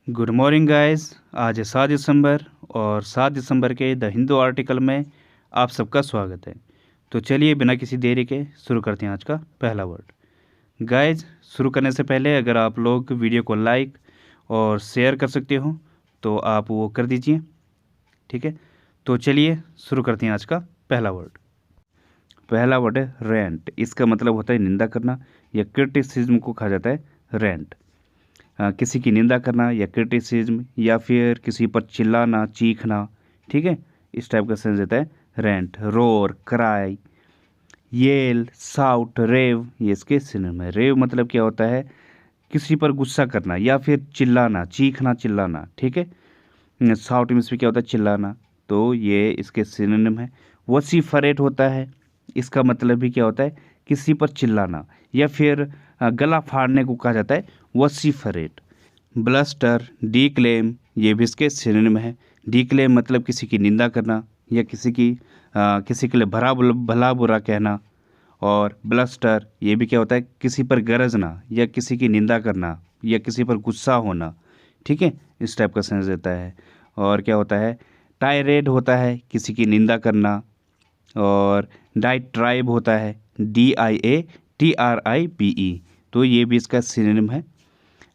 Good morning guys. आज है 7 दिसंबर और 7 दिसंबर के द हिंदू आर्टिकल में आप सबका स्वागत है। तो चलिए बिना किसी देरी के शुरू करते हैं आज का पहला वर्ड। गाइस, शुरू करने से पहले अगर आप लोग वीडियो को लाइक और शेयर कर सकते हो तो आप वो कर दीजिए, ठीक है। तो चलिए शुरू करते हैं आज का पहला वर्ड। पहला वर्ड है रेंट। इसका मतलब होता है निंदा करना या क्रिटिसिज्म को कहा जाता है रेंट। किसी की निंदा करना या क्रिटिसिज्म या फिर किसी पर चिल्लाना, चीखना, ठीक है, इस टाइप का सेंस देता है rant. Roar, cry, yell, shout, rave, ये इसके सिनोनिम है। रेव मतलब क्या होता है? किसी पर गुस्सा करना या फिर चिल्लाना, चीखना, चिल्लाना, ठीक है। साउट मीन्स भी क्या होता है? चिल्लाना। तो ये इसके सिनोनिम है। वसीफरेट होता है, इसका मतलब भी क्या होता है? किसी पर चिल्लाना या फिर गला फाड़ने को कहा जाता है वसीफरेट। ब्लस्टर, डीक्लेम, ये भी इसके सिनोनिम है। डीक्लेम मतलब किसी की निंदा करना या किसी के लिए भला बुरा कहना। और ब्लस्टर ये भी क्या होता है? किसी पर गरजना या किसी की निंदा करना या किसी पर गुस्सा होना, ठीक है, इस टाइप का सेंस देता है। और क्या होता है? टायरेड होता है किसी की निंदा करना। और डाइट्राइब होता है DIATRIBE, तो ये भी इसका सिनोनिम है।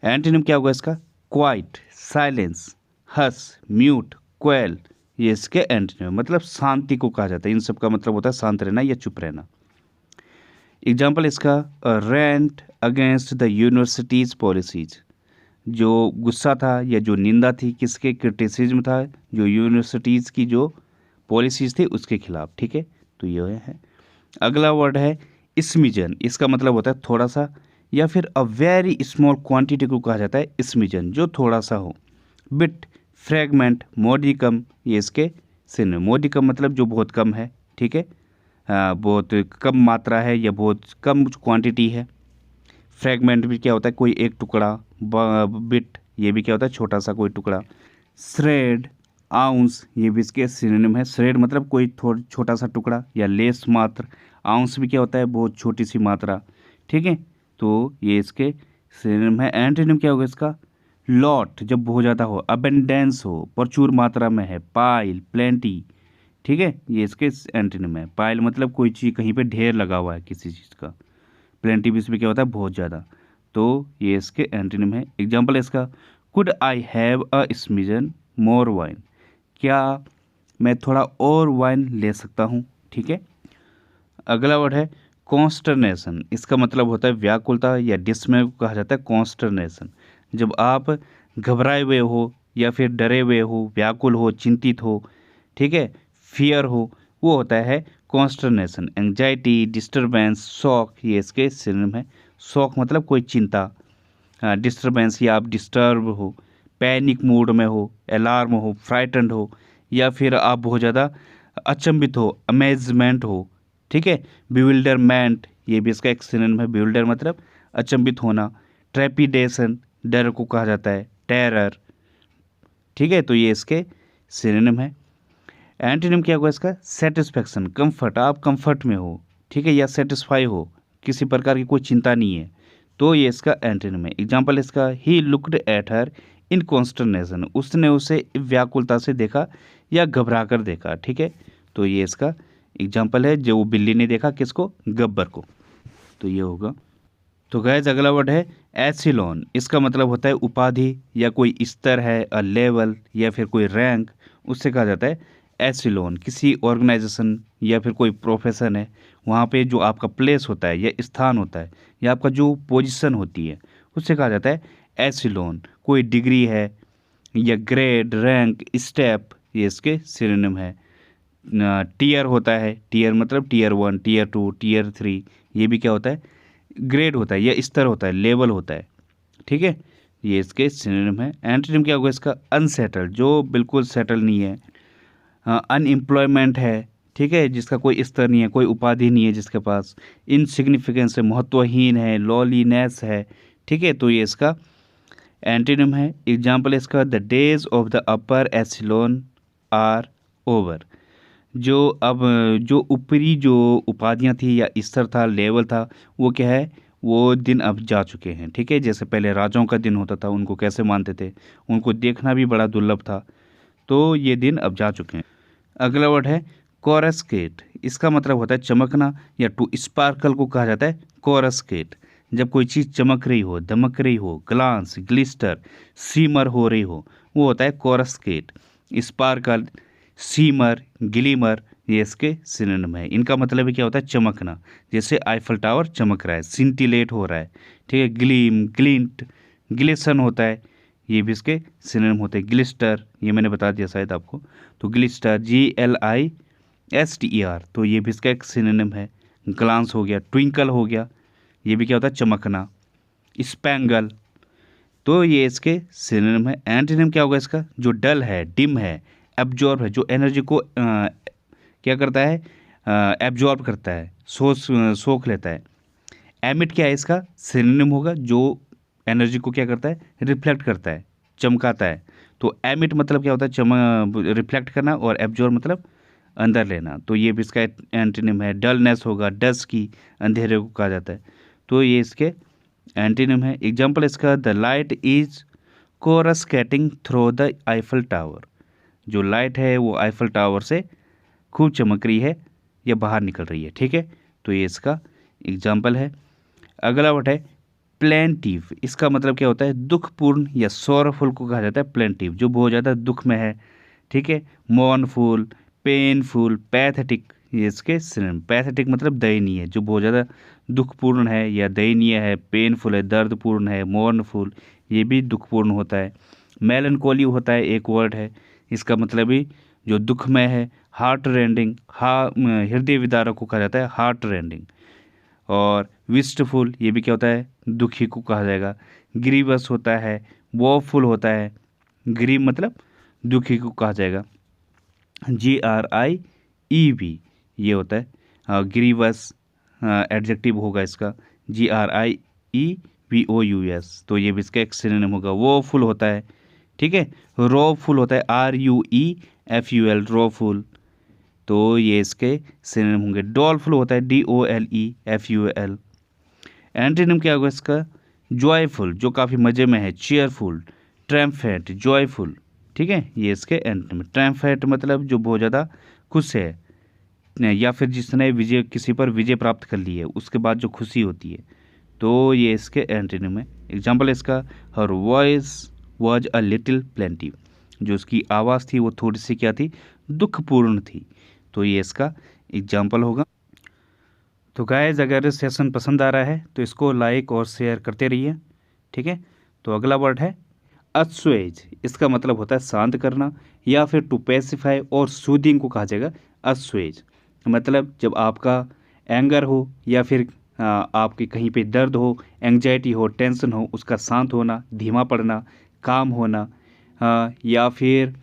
एंटोनिम क्या होगा इसका? क्वाइट, साइलेंस, हस, म्यूट, क्वेल, ये इसके एंटोनिम मतलब शांति को कहा जाता है। इन सब का मतलब होता है शांत रहना या चुप रहना। एग्जाम्पल इसका rent against the universities policies. जो गुस्सा था या जो निंदा थी किसके? क्रिटिसिज्म था जो यूनिवर्सिटीज़ की जो पॉलिसीज थी उसके खिलाफ, ठीक है। तो ये है। अगला वर्ड है स्मिजन। इसका मतलब होता है थोड़ा सा या फिर अ वेरी स्मॉल क्वांटिटी को कहा जाता है स्मिजन, जो थोड़ा सा हो। बिट, फ्रेगमेंट, मोडिकम, ये इसके सिनोनिम। मोडिकम मतलब जो बहुत कम है, ठीक है, बहुत कम मात्रा है या बहुत कम क्वांटिटी है। फ्रेगमेंट भी क्या होता है? कोई एक टुकड़ा। बिट ये भी क्या होता है? छोटा सा कोई टुकड़ा। श्रेड, आउंस, ये भी इसके सिनोनिम है। श्रेड मतलब कोई छोटा सा टुकड़ा या लेस मात्र। आउंस भी क्या होता है? बहुत छोटी सी मात्रा, ठीक है। तो ये इसके सिनोनिम है। एंटोनिम क्या होगा इसका? लॉट जब बहुत ज़्यादा हो, अबेंडेंस हो, प्रचुर मात्रा में है। पाइल, प्लेंटी, ठीक है, ये इसके एंटोनिम है। पाइल मतलब कोई चीज़ कहीं पे ढेर लगा हुआ है किसी चीज़ का। प्लेंटिवस में क्या होता है? बहुत ज़्यादा। तो ये इसके एंटोनिम है। एग्जाम्पल इसका could I have a smidgen more wine. क्या मैं थोड़ा और वाइन ले सकता हूँ, ठीक है। अगला वर्ड है कॉन्स्टरनेशन। इसका मतलब होता है व्याकुलता या डिस्मे को कहा जाता है कॉन्स्टरनेशन। जब आप घबराए हुए हो या फिर डरे हुए हो, व्याकुल हो, चिंतित हो, ठीक है, फियर हो, वो होता है कॉन्स्टरनेशन। एंग्जाइटी, डिस्टर्बेंस, शॉक, ये इसके सिनोनिम है। शॉक मतलब कोई चिंता, डिस्टर्बेंस या आप डिस्टर्ब हो, पैनिक मूड में हो, अलार्म हो, फ्राइटन्ड हो, या फिर आप बहुत ज़्यादा अचंभित हो, अमेजमेंट हो, ठीक है। बिविल्डरमेंट, ये भी इसका एक सिनोनिम है। बिविल्डर मतलब अचंभित होना। ट्रेपिडेशन, डर को कहा जाता है। टेरर, ठीक है, तो ये इसके सिनोनिम है। एंटोनिम क्या होगा इसका? सेटिस्फेक्शन, कंफर्ट, आप कंफर्ट में हो, ठीक है, या सेटिस्फाई हो, किसी प्रकार की कोई चिंता नहीं है, तो ये इसका एंटोनिम है। एग्जाम्पल इसका ही लुक्ड एट हर इन कॉन्स्टरनेशन, उसने उसे व्याकुलता से देखा या घबरा कर देखा, ठीक है। तो ये इसका एग्जाम्पल है, जो बिल्ली ने देखा किसको? गब्बर को। तो ये होगा। तो गैस अगला वर्ड है एसिलोन। इसका मतलब होता है उपाधि या कोई स्तर है, अ लेवल या फिर कोई रैंक, उससे कहा जाता है एसिलोन। किसी ऑर्गेनाइजेशन या फिर कोई प्रोफेशन है, वहाँ पे जो आपका प्लेस होता है या स्थान होता है या आपका जो पोजीशन होती है उससे कहा जाता है एसिलोन। कोई डिग्री है या ग्रेड, रैंक, स्टेप, ये इसके सिनोनिम है। टीयर होता है, टीयर मतलब टीयर 1, टीयर 2, टीयर 3, ये भी क्या होता है? ग्रेड होता है या स्तर होता है, लेवल होता है, ठीक है। ये इसके सिनोनिम है। एंटोनिम क्या होगा इसका? अनसेटल्ड, जो बिल्कुल सेटल नहीं है। अनएम्प्लॉयमेंट है, ठीक है, जिसका कोई स्तर नहीं है, कोई उपाधि नहीं है जिसके पास। इनसिग्निफिकेंस है, महत्वहीन है। लॉलीनेस है, ठीक है, तो ये इसका एंटोनिम है। एग्जाम्पल इसका the days of the upper echelon are over. जो ऊपरी जो उपाधियां थी या स्तर था, लेवल था, वो क्या है? वो दिन अब जा चुके हैं। ठीक है, जैसे पहले राजाओं का दिन होता था, उनको कैसे मानते थे, उनको देखना भी बड़ा दुर्लभ था, तो ये दिन अब जा चुके हैं। अगला वर्ड है कोरस्केट। इसका मतलब होता है चमकना, या टू स्पार्कल को कहा जाता है कोरस्केट। जब कोई चीज़ चमक रही हो, दमक रही हो, ग्लांस, ग्लिस्टर, सीमर हो रही हो, वो होता है कोरस्केट। स्पार्कल, सीमर, ग्लीमर, ये इसके सिनोनिम है। इनका मतलब क्या होता है चमकना, जैसे आईफल टावर चमक रहा है, सिंटिलेट हो रहा है। ठीक है, ग्लीम, ग्लिंट, ग्लिसन होता है, ये भी इसके सिनोनिम होते हैं। ग्लिस्टर, ये मैंने बता दिया शायद आपको, तो ग्लिस्टर, GLISTER, तो ये भी इसका एक सिनोनिम है। ग्लांस हो गया, ट्विंकल हो गया, ये भी क्या होता है चमकना। स्पैंगल, तो ये इसके सिनोनिम है। एंटोनिम क्या होगा इसका, जो डल है, डिम है, एब्जॉर्ब है, जो एनर्जी को क्या करता है, एब्जॉर्ब करता है, सोख लेता है। एमिट क्या है इसका सिनोनिम होगा, जो एनर्जी को क्या करता है, रिफ्लेक्ट करता है, चमकाता है। तो एमिट मतलब क्या होता है, रिफ्लेक्ट करना, और एब्जॉर्ब मतलब अंदर लेना, तो ये भी इसका एंटोनिम है। डलनेस होगा, डस्की, अंधेरे को कहा जाता है, तो ये इसके एंटोनिम है। एग्जाम्पल इसका, the light is coruscating through the Eiffel Tower. जो लाइट है वो आईफल टावर से खूब चमक रही है या बाहर निकल रही है। ठीक है, तो ये इसका एग्जाम्पल है। अगला वर्ड है प्लेंटिव। इसका मतलब क्या होता है, दुखपूर्ण या सौरफुल को कहा जाता है प्लेंटिव, जो बहुत ज़्यादा दुख में है। ठीक है, मॉर्नफुल, पेनफुल, पैथेटिक, ये इसके सिनोनिम। पैथेटिक मतलब दयनीय, जो बहुत ज़्यादा दुखपूर्ण है या दयनीय है। पेनफुल है, दर्दपूर्ण है। मॉर्नफुल, ये भी दुखपूर्ण होता है। मेलनकोली होता है एक वर्ड है, इसका मतलब भी जो दुख में है। हार्ट रेंडिंग, हृदय विदारक को कहा जाता है हार्ट रेंडिंग। और विस्टफुल, ये भी क्या होता है, दुखी को कहा जाएगा। ग्रीवस होता है, वॉफुल होता है, ग्रीव मतलब दुखी को कहा जाएगा। GRIEV, ये होता है ग्रीवस, एडजेक्टिव होगा इसका। GRIEVOUS, तो ये भी इसका एक सिनोनिम होगा। वॉफुल होता है, ठीक है। रॉफुल होता है, RUEFUL, रॉफुल, तो ये इसके सिनोनिम होंगे। डॉलफुल होता है, DOLEFUL। एंटीनिम क्या होगा इसका, जॉयफुल, जो काफ़ी मज़े में है। चीयरफुल, ट्रैम्फेंट, जॉयफुल, ठीक है, ये इसके एंटीनिम। ट्रैम्फेंट मतलब जो बहुत ज़्यादा खुश है, या फिर जिसने विजय, किसी पर विजय प्राप्त कर ली है, उसके बाद जो खुशी होती है, तो ये इसके एंटीनिम है। एग्जाम्पल इसका, her voice was a little plaintiff, जो उसकी आवाज़ थी वो थोड़ी सी क्या थी, दुखपूर्ण थी, तो ये इसका एग्जाम्पल होगा। तो गाइस, अगर सेशन पसंद आ रहा है तो इसको लाइक और शेयर करते रहिए। ठीक है, तो अगला वर्ड है अस्वेज। इसका मतलब होता है शांत करना, या फिर टू पैसिफाई और सूदिंग को कहा जाएगा अस्वेज। मतलब जब आपका एंगर हो, या फिर आपके कहीं पे दर्द हो, एंग्जाइटी हो, टेंशन हो, उसका शांत होना, धीमा पड़ना, काम होना, या फिर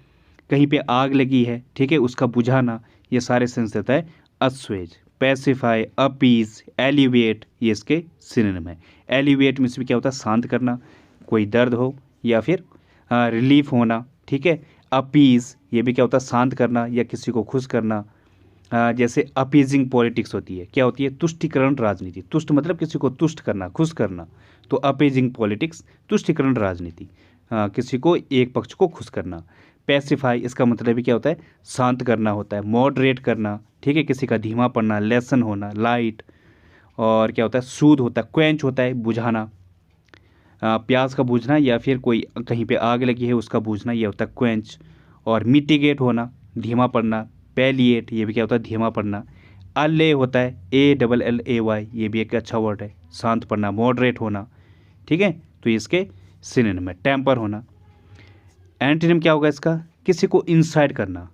कहीं पे आग लगी है, ठीक है, उसका बुझाना, ये सारे सेंस देता है अस्वेज। पैसिफाई, अपीज, एलिवेट, ये इसके सिनोनिम है। एलिवेट मीन्स भी क्या होता है, शांत करना, कोई दर्द हो या फिर रिलीफ होना, ठीक है। अपीज, ये भी क्या होता है, शांत करना या किसी को खुश करना। जैसे अपीजिंग पॉलिटिक्स होती है, क्या होती है, तुष्टिकरण राजनीति। तुष्ट मतलब किसी को तुष्ट करना, खुश करना, तो अपीजिंग पॉलिटिक्स तुष्टिकरण राजनीति, किसी को एक पक्ष को खुश करना। पैसिफाई, इसका मतलब भी क्या होता है, शांत करना होता है। मॉडरेट करना, ठीक है, किसी का धीमा पड़ना, लेसन होना, लाइट। और क्या होता है, सूद होता है, क्वेंच होता है, बुझाना, प्यास का बुझना, या फिर कोई कहीं पे आग लगी है उसका बुझना, ये होता है क्वेंच। और मिटिगेट होना, धीमा पड़ना। पैलिएट, ये भी क्या होता है, धीमा पड़ना। अल्ले होता है, ALLAY, ये भी एक अच्छा वर्ड है, शांत पड़ना, मॉडरेट होना, ठीक है, तो इसके सिनोनिम है। टेम्पर होना। एंटीनिम क्या होगा इसका, किसी को इंसाइट करना,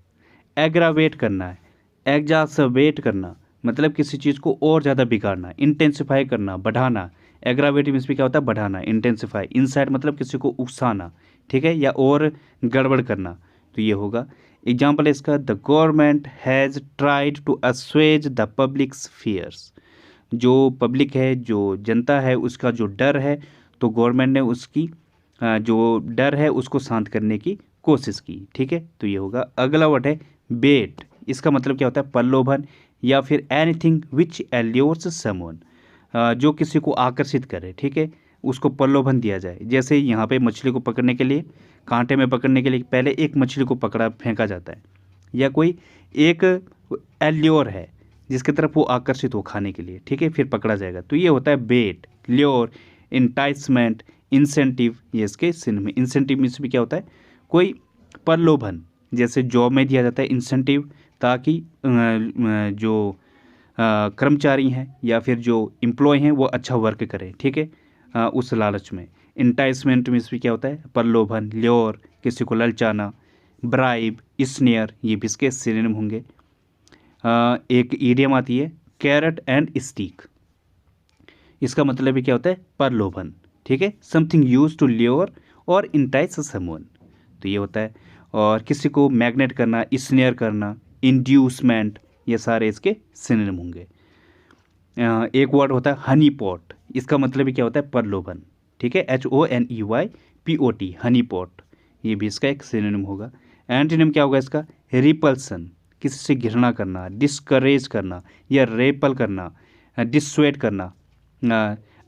एग्रावेट करना है, एग्जासर्बेट करना, मतलब किसी चीज़ को और ज़्यादा बिगाड़ना, इंटेंसिफाई करना, बढ़ाना। एग्रावेट मीन्स भी क्या होता है, बढ़ाना, इंटेंसिफाई। इंसाइट मतलब किसी को उकसाना, ठीक है, या और गड़बड़ करना, तो ये होगा। एग्जाम्पल इसका, the government has tried to assuage the public's fears. जो पब्लिक है, जो जनता है, उसका जो डर है, तो गवर्नमेंट ने उसकी जो डर है उसको शांत करने की कोशिश की, ठीक है, तो ये होगा। अगला वर्ड है बेट। इसका मतलब क्या होता है, प्रलोभन, या फिर एनीथिंग विच एल्योर्स समवन, जो किसी को आकर्षित करे, ठीक है, उसको प्रलोभन दिया जाए। जैसे यहाँ पे मछली को पकड़ने के लिए, कांटे में पकड़ने के लिए पहले एक मछली को पकड़ा फेंका जाता है, या कोई एक एल्योर है जिसकी तरफ वो आकर्षित हो खाने के लिए, ठीक है, फिर पकड़ा जाएगा। तो ये होता है बेट, ल्योर, इंटाइसमेंट, इंसेंटिव, ये इसके सिन में। इंसेंटिव मीन्स भी क्या होता है, कोई प्रलोभन। जैसे जॉब में दिया जाता है इंसेंटिव, ताकि जो कर्मचारी हैं या फिर जो एम्प्लॉय हैं वो अच्छा वर्क करें, ठीक है, उस लालच में। इंटाइसमेंट मीन्स भी क्या होता है, प्रलोभन, ल्योर, किसी को ललचाना, ब्राइब, स्नेयर, ये भी इसके सिनोनिम होंगे। एक ईडियम आती है कैरेट एंड स्टिक, इसका मतलब भी क्या होता है, प्रलोभन, ठीक है, समथिंग यूज टू ल्योर और इंटाइस समवन, तो ये होता है। और किसी को मैग्नेट करना, स्नेयर करना, इंड्यूसमेंट, ये सारे इसके सिनोनिम होंगे। एक वर्ड होता है हनी पॉट, इसका मतलब भी क्या होता है, प्रलोभन, ठीक है, HONEYPOT, हनी पॉट, ये भी इसका एक सिनोनिम होगा। एंटोनिम क्या होगा इसका, रिपल्सन, किसी से घृणा करना, डिस्करेज करना या रेपल करना, डिसस्वेड करना,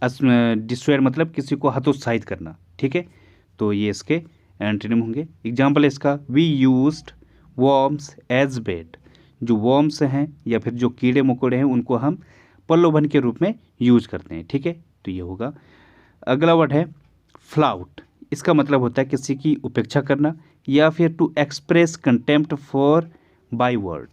डिसस्वेड मतलब किसी को हतोत्साहित करना, ठीक है, तो ये इसके एंटोनिम होंगे। एग्जाम्पल इसका, वी यूज्ड वॉर्म्स एज बेट, जो वॉर्म्स हैं या फिर जो कीड़े मकोड़े हैं उनको हम प्रलोभन के रूप में यूज करते हैं, ठीक है, तो ये होगा। अगला वर्ड है फ्लाउट, इसका मतलब होता है किसी की उपेक्षा करना या फिर to express contempt for by word,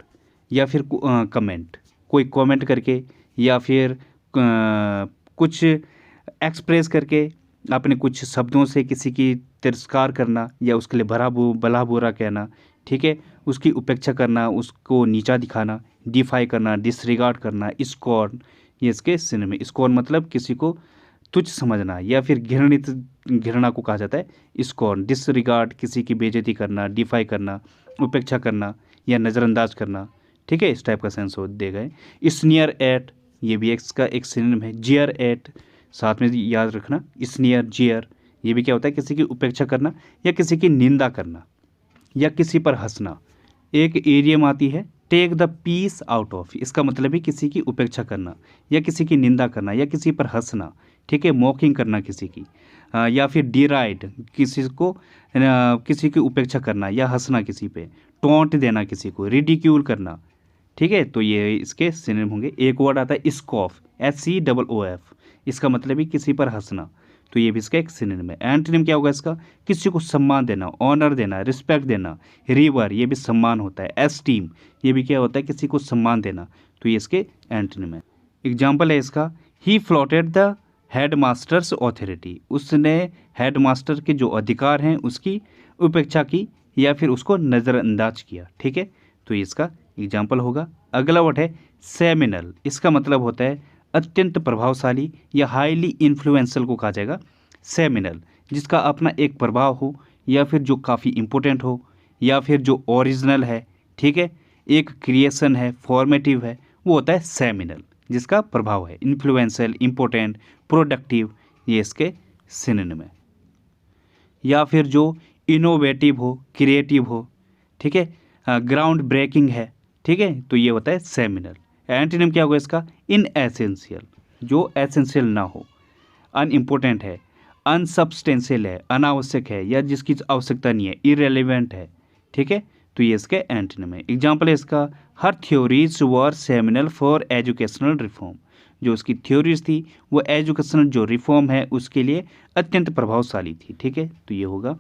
या फिर कमेंट, कोई कमेंट करके या फिर कुछ एक्सप्रेस करके अपने कुछ शब्दों से किसी की तिरस्कार करना या उसके लिए भला बुरा कहना, ठीक है, उसकी उपेक्षा करना, उसको नीचा दिखाना, डिफाई करना, डिसरिगार्ड करना, स्कॉर्न, ये इसके सिनोनिम है। स्कॉर्न मतलब किसी को तुच्छ समझना या फिर घृणा को कहा जाता है स्कॉर्न। डिसरिगार्ड किसी की बेइज्जती करना, डिफाई करना, उपेक्षा करना या नज़रअंदाज करना, ठीक है, इस टाइप का सेंस हो देगा। स्नियर एट, ये भी इसका एक सिनोनिम है। जियर एट, साथ में याद रखना, स्नियर, जियर, ये भी क्या होता है, किसी की उपेक्षा करना या किसी की निंदा करना या किसी पर हंसना। एक एरियम आती है take the piece out of, इसका मतलब है किसी की उपेक्षा करना या किसी की निंदा करना या किसी पर हंसना, ठीक है, मॉकिंग करना किसी की, या फिर डिराइड, किसी की उपेक्षा करना या हंसना किसी पे, टोंट देना किसी को, रिडिक्यूल करना, ठीक है, तो ये इसके सिनोनिम होंगे। एक वर्ड आता है स्कॉफ, SCOOF, इसका मतलब भी किसी पर हंसना, तो ये भी इसका एक सिनोनिम है। एंटोनिम क्या होगा इसका, किसी को सम्मान देना, ऑनर देना, रिस्पेक्ट देना, रिवर, ये भी सम्मान होता है, एस्टीम, ये भी क्या होता है, किसी को सम्मान देना, तो ये इसके एंटोनिम है। एग्जाम्पल है इसका, ही फ्लॉटेड द हेड मास्टर्स ऑथोरिटी, उसने हेड मास्टर के जो अधिकार हैं उसकी उपेक्षा की या फिर उसको नज़रअंदाज किया, ठीक है, तो ये इसका एग्जाम्पल होगा। अगला वर्ड है सेमिनल, इसका मतलब होता है अत्यंत प्रभावशाली या हाईली इन्फ्लुएंशियल को कहा जाएगा सेमिनल, जिसका अपना एक प्रभाव हो या फिर जो काफ़ी इम्पोर्टेंट हो या फिर जो ओरिजिनल है, ठीक है, एक क्रिएशन है, फॉर्मेटिव है, वो होता है सेमिनल, जिसका प्रभाव है, इन्फ्लुएंशियल, इम्पोर्टेंट, प्रोडक्टिव, ये इसके सिनोनिम है। या फिर जो इनोवेटिव हो, क्रिएटिव हो, ठीक है, ग्राउंड ब्रेकिंग है, ठीक है, तो ये होता है सेमिनल। एंटोनिम क्या होगा इसका, इन एसेंशियल, जो एसेंशियल ना हो, अनइम्पोर्टेंट है, अनसब्सटेंशियल है, अनावश्यक है या जिसकी आवश्यकता नहीं है, इरेलीवेंट है, ठीक है, तो ये इसके एंटोनिम है। एग्जाम्पल है इसका, her theories were seminal for educational reform, जो उसकी थ्योरीज थी वो एजुकेशनल जो रिफॉर्म है उसके लिए अत्यंत प्रभावशाली थी, ठीक है, तो ये होगा।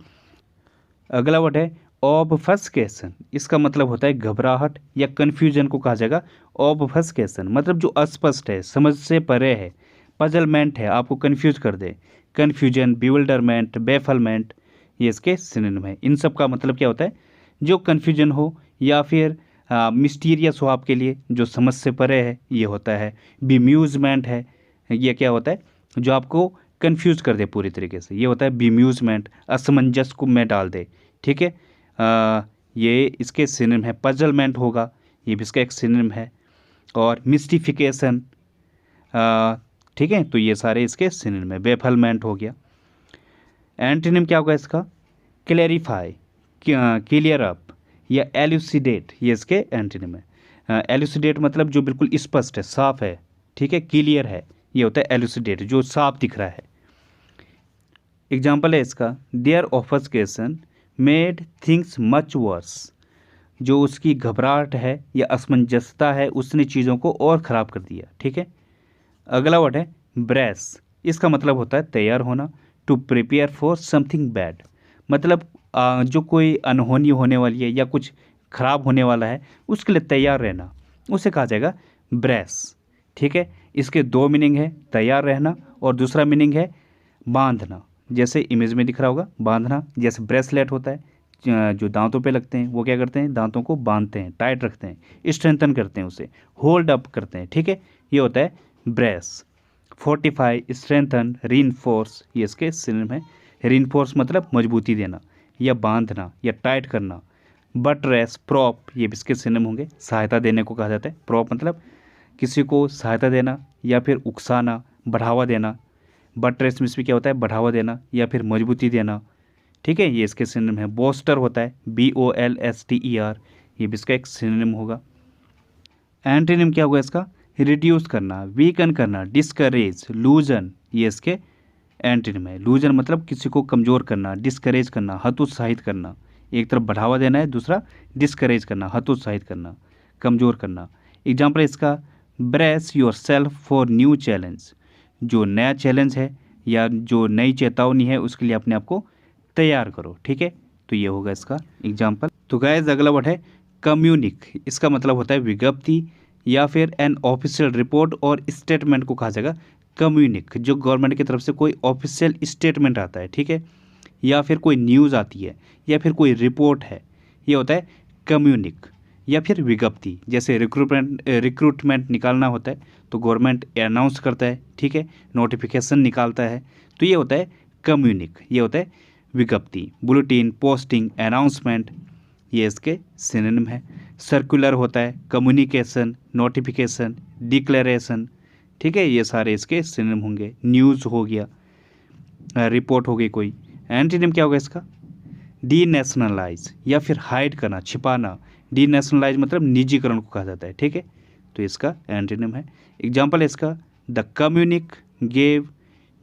अगला वर्ड है ऑबफस्केशन, इसका मतलब होता है घबराहट या कन्फ्यूजन को कहा जाएगा ऑबफस्केशन, मतलब जो अस्पष्ट है, समझ से परे है, पजलमेंट है, आपको कन्फ्यूज कर दे, कन्फ्यूजन, बिविल्डरमेंट, बेफलमेंट, ये इसके सिनोनिम है। इन सब का मतलब क्या होता है, जो कन्फ्यूजन हो या फिर मिस्टीरियस हो आपके लिए, जो समझ से परे है, ये होता है। बेम्यूजमेंट है, ये क्या होता है, जो आपको कन्फ्यूज कर दे पूरी तरीके से, ये होता है बेम्यूजमेंट, असमंजस को में डाल दे, ठीक है, ये इसके सिनोनिम है। पजलमेंट होगा, ये भी इसका एक सिनोनिम है। और मिस्टिफिकेशन, ठीक है, तो ये सारे इसके सिनोनिम है। बेफलमेंट हो गया। एंटोनिम क्या होगा इसका, क्लैरिफाई, क्लियर अप या एल्यूसिडेट, ये इसके एंटोनिम है। एल्यूसिडेट मतलब जो बिल्कुल स्पष्ट है, साफ है, ठीक है, क्लियर है, ये होता है एलुसिडेट, जो साफ दिख रहा है। एग्जाम्पल है इसका, their obfuscation made things much worse. जो उसकी घबराहट है या असमंजसता है, उसने चीज़ों को और ख़राब कर दिया। ठीक है। अगला वर्ड है ब्रेस। इसका मतलब होता है तैयार होना, to prepare for something bad. मतलब जो कोई अनहोनी होने वाली है या कुछ खराब होने वाला है, उसके लिए तैयार रहना, उसे कहा जाएगा ब्रेस। ठीक है। इसके दो मीनिंग है, तैयार रहना और दूसरा मीनिंग है बांधना। जैसे इमेज में दिख रहा होगा, बांधना। जैसे ब्रेसलेट होता है जो दांतों पे लगते हैं, वो क्या करते हैं, दांतों को बांधते हैं, टाइट रखते हैं, स्ट्रेंथन करते हैं, उसे होल्ड अप करते हैं। ठीक है। ये होता है ब्रेस। फोर्टिफाई, स्ट्रेंथन, रीइंफोर्स, ये इसके सिनोनिम है। रीइंफोर्स मतलब मजबूती देना या बांधना या टाइट करना। बटरेस, प्रॉप, ये भी इसके सिनोनिम होंगे। सहायता देने को कहा जाता है। प्रॉप मतलब किसी को सहायता देना या फिर उकसाना, बढ़ावा देना। बटरेस में भी क्या होता है, बढ़ावा देना या फिर मजबूती देना। ठीक है। ये इसके सिनोनिम है। बोस्टर होता है, BOLSTER, ये भी इसका एक सिनोनिम होगा। एंटोनिम क्या होगा इसका, रिड्यूस करना, वीकन करना, डिस्करेज, लूजन, ये इसके एंटोनिम है। लूजन मतलब किसी को कमज़ोर करना, डिस्करेज करना, हतोत्साहित करना। एक तरफ बढ़ावा देना है, दूसरा डिस्करेज करना, हतोत्साहित करना, कमज़ोर करना। एग्जाम्पल इसका, brace your self for new challenge. जो नया चैलेंज है या जो नई चेतावनी है, उसके लिए अपने आप को तैयार करो। ठीक है। तो ये होगा इसका एग्जाम्पल। तो गाइस अगला वर्ड है कम्युनिक। इसका मतलब होता है विज्ञप्ति या फिर एन ऑफिशियल रिपोर्ट और स्टेटमेंट को कहा जाएगा कम्युनिक। जो गवर्नमेंट की तरफ से कोई ऑफिशियल स्टेटमेंट आता है, ठीक है, या फिर कोई न्यूज़ आती है या फिर कोई रिपोर्ट है, ये होता है कम्युनिक या फिर विज्ञप्ति। जैसे रिक्रूटमेंट निकालना होता है तो गवर्नमेंट अनाउंस करता है, ठीक है, नोटिफिकेशन निकालता है, तो ये होता है कम्युनिक, ये होता है विज्ञप्ति। बुलेटिन, पोस्टिंग, अनाउंसमेंट, ये इसके सिनोनिम है। सर्कुलर होता है, कम्युनिकेशन, नोटिफिकेशन, डिक्लेरेशन, ठीक है, ये सारे इसके सिनोनिम होंगे। न्यूज़ हो गया, रिपोर्ट हो गई कोई। एंटीनिम क्या होगा इसका, डीनेशनलाइज या फिर हाइड करना, छिपाना। डीनेशनलाइज मतलब निजीकरण को कहा जाता है। ठीक है। तो इसका एंटीनिम है। एग्जाम्पल है इसका, the communique gave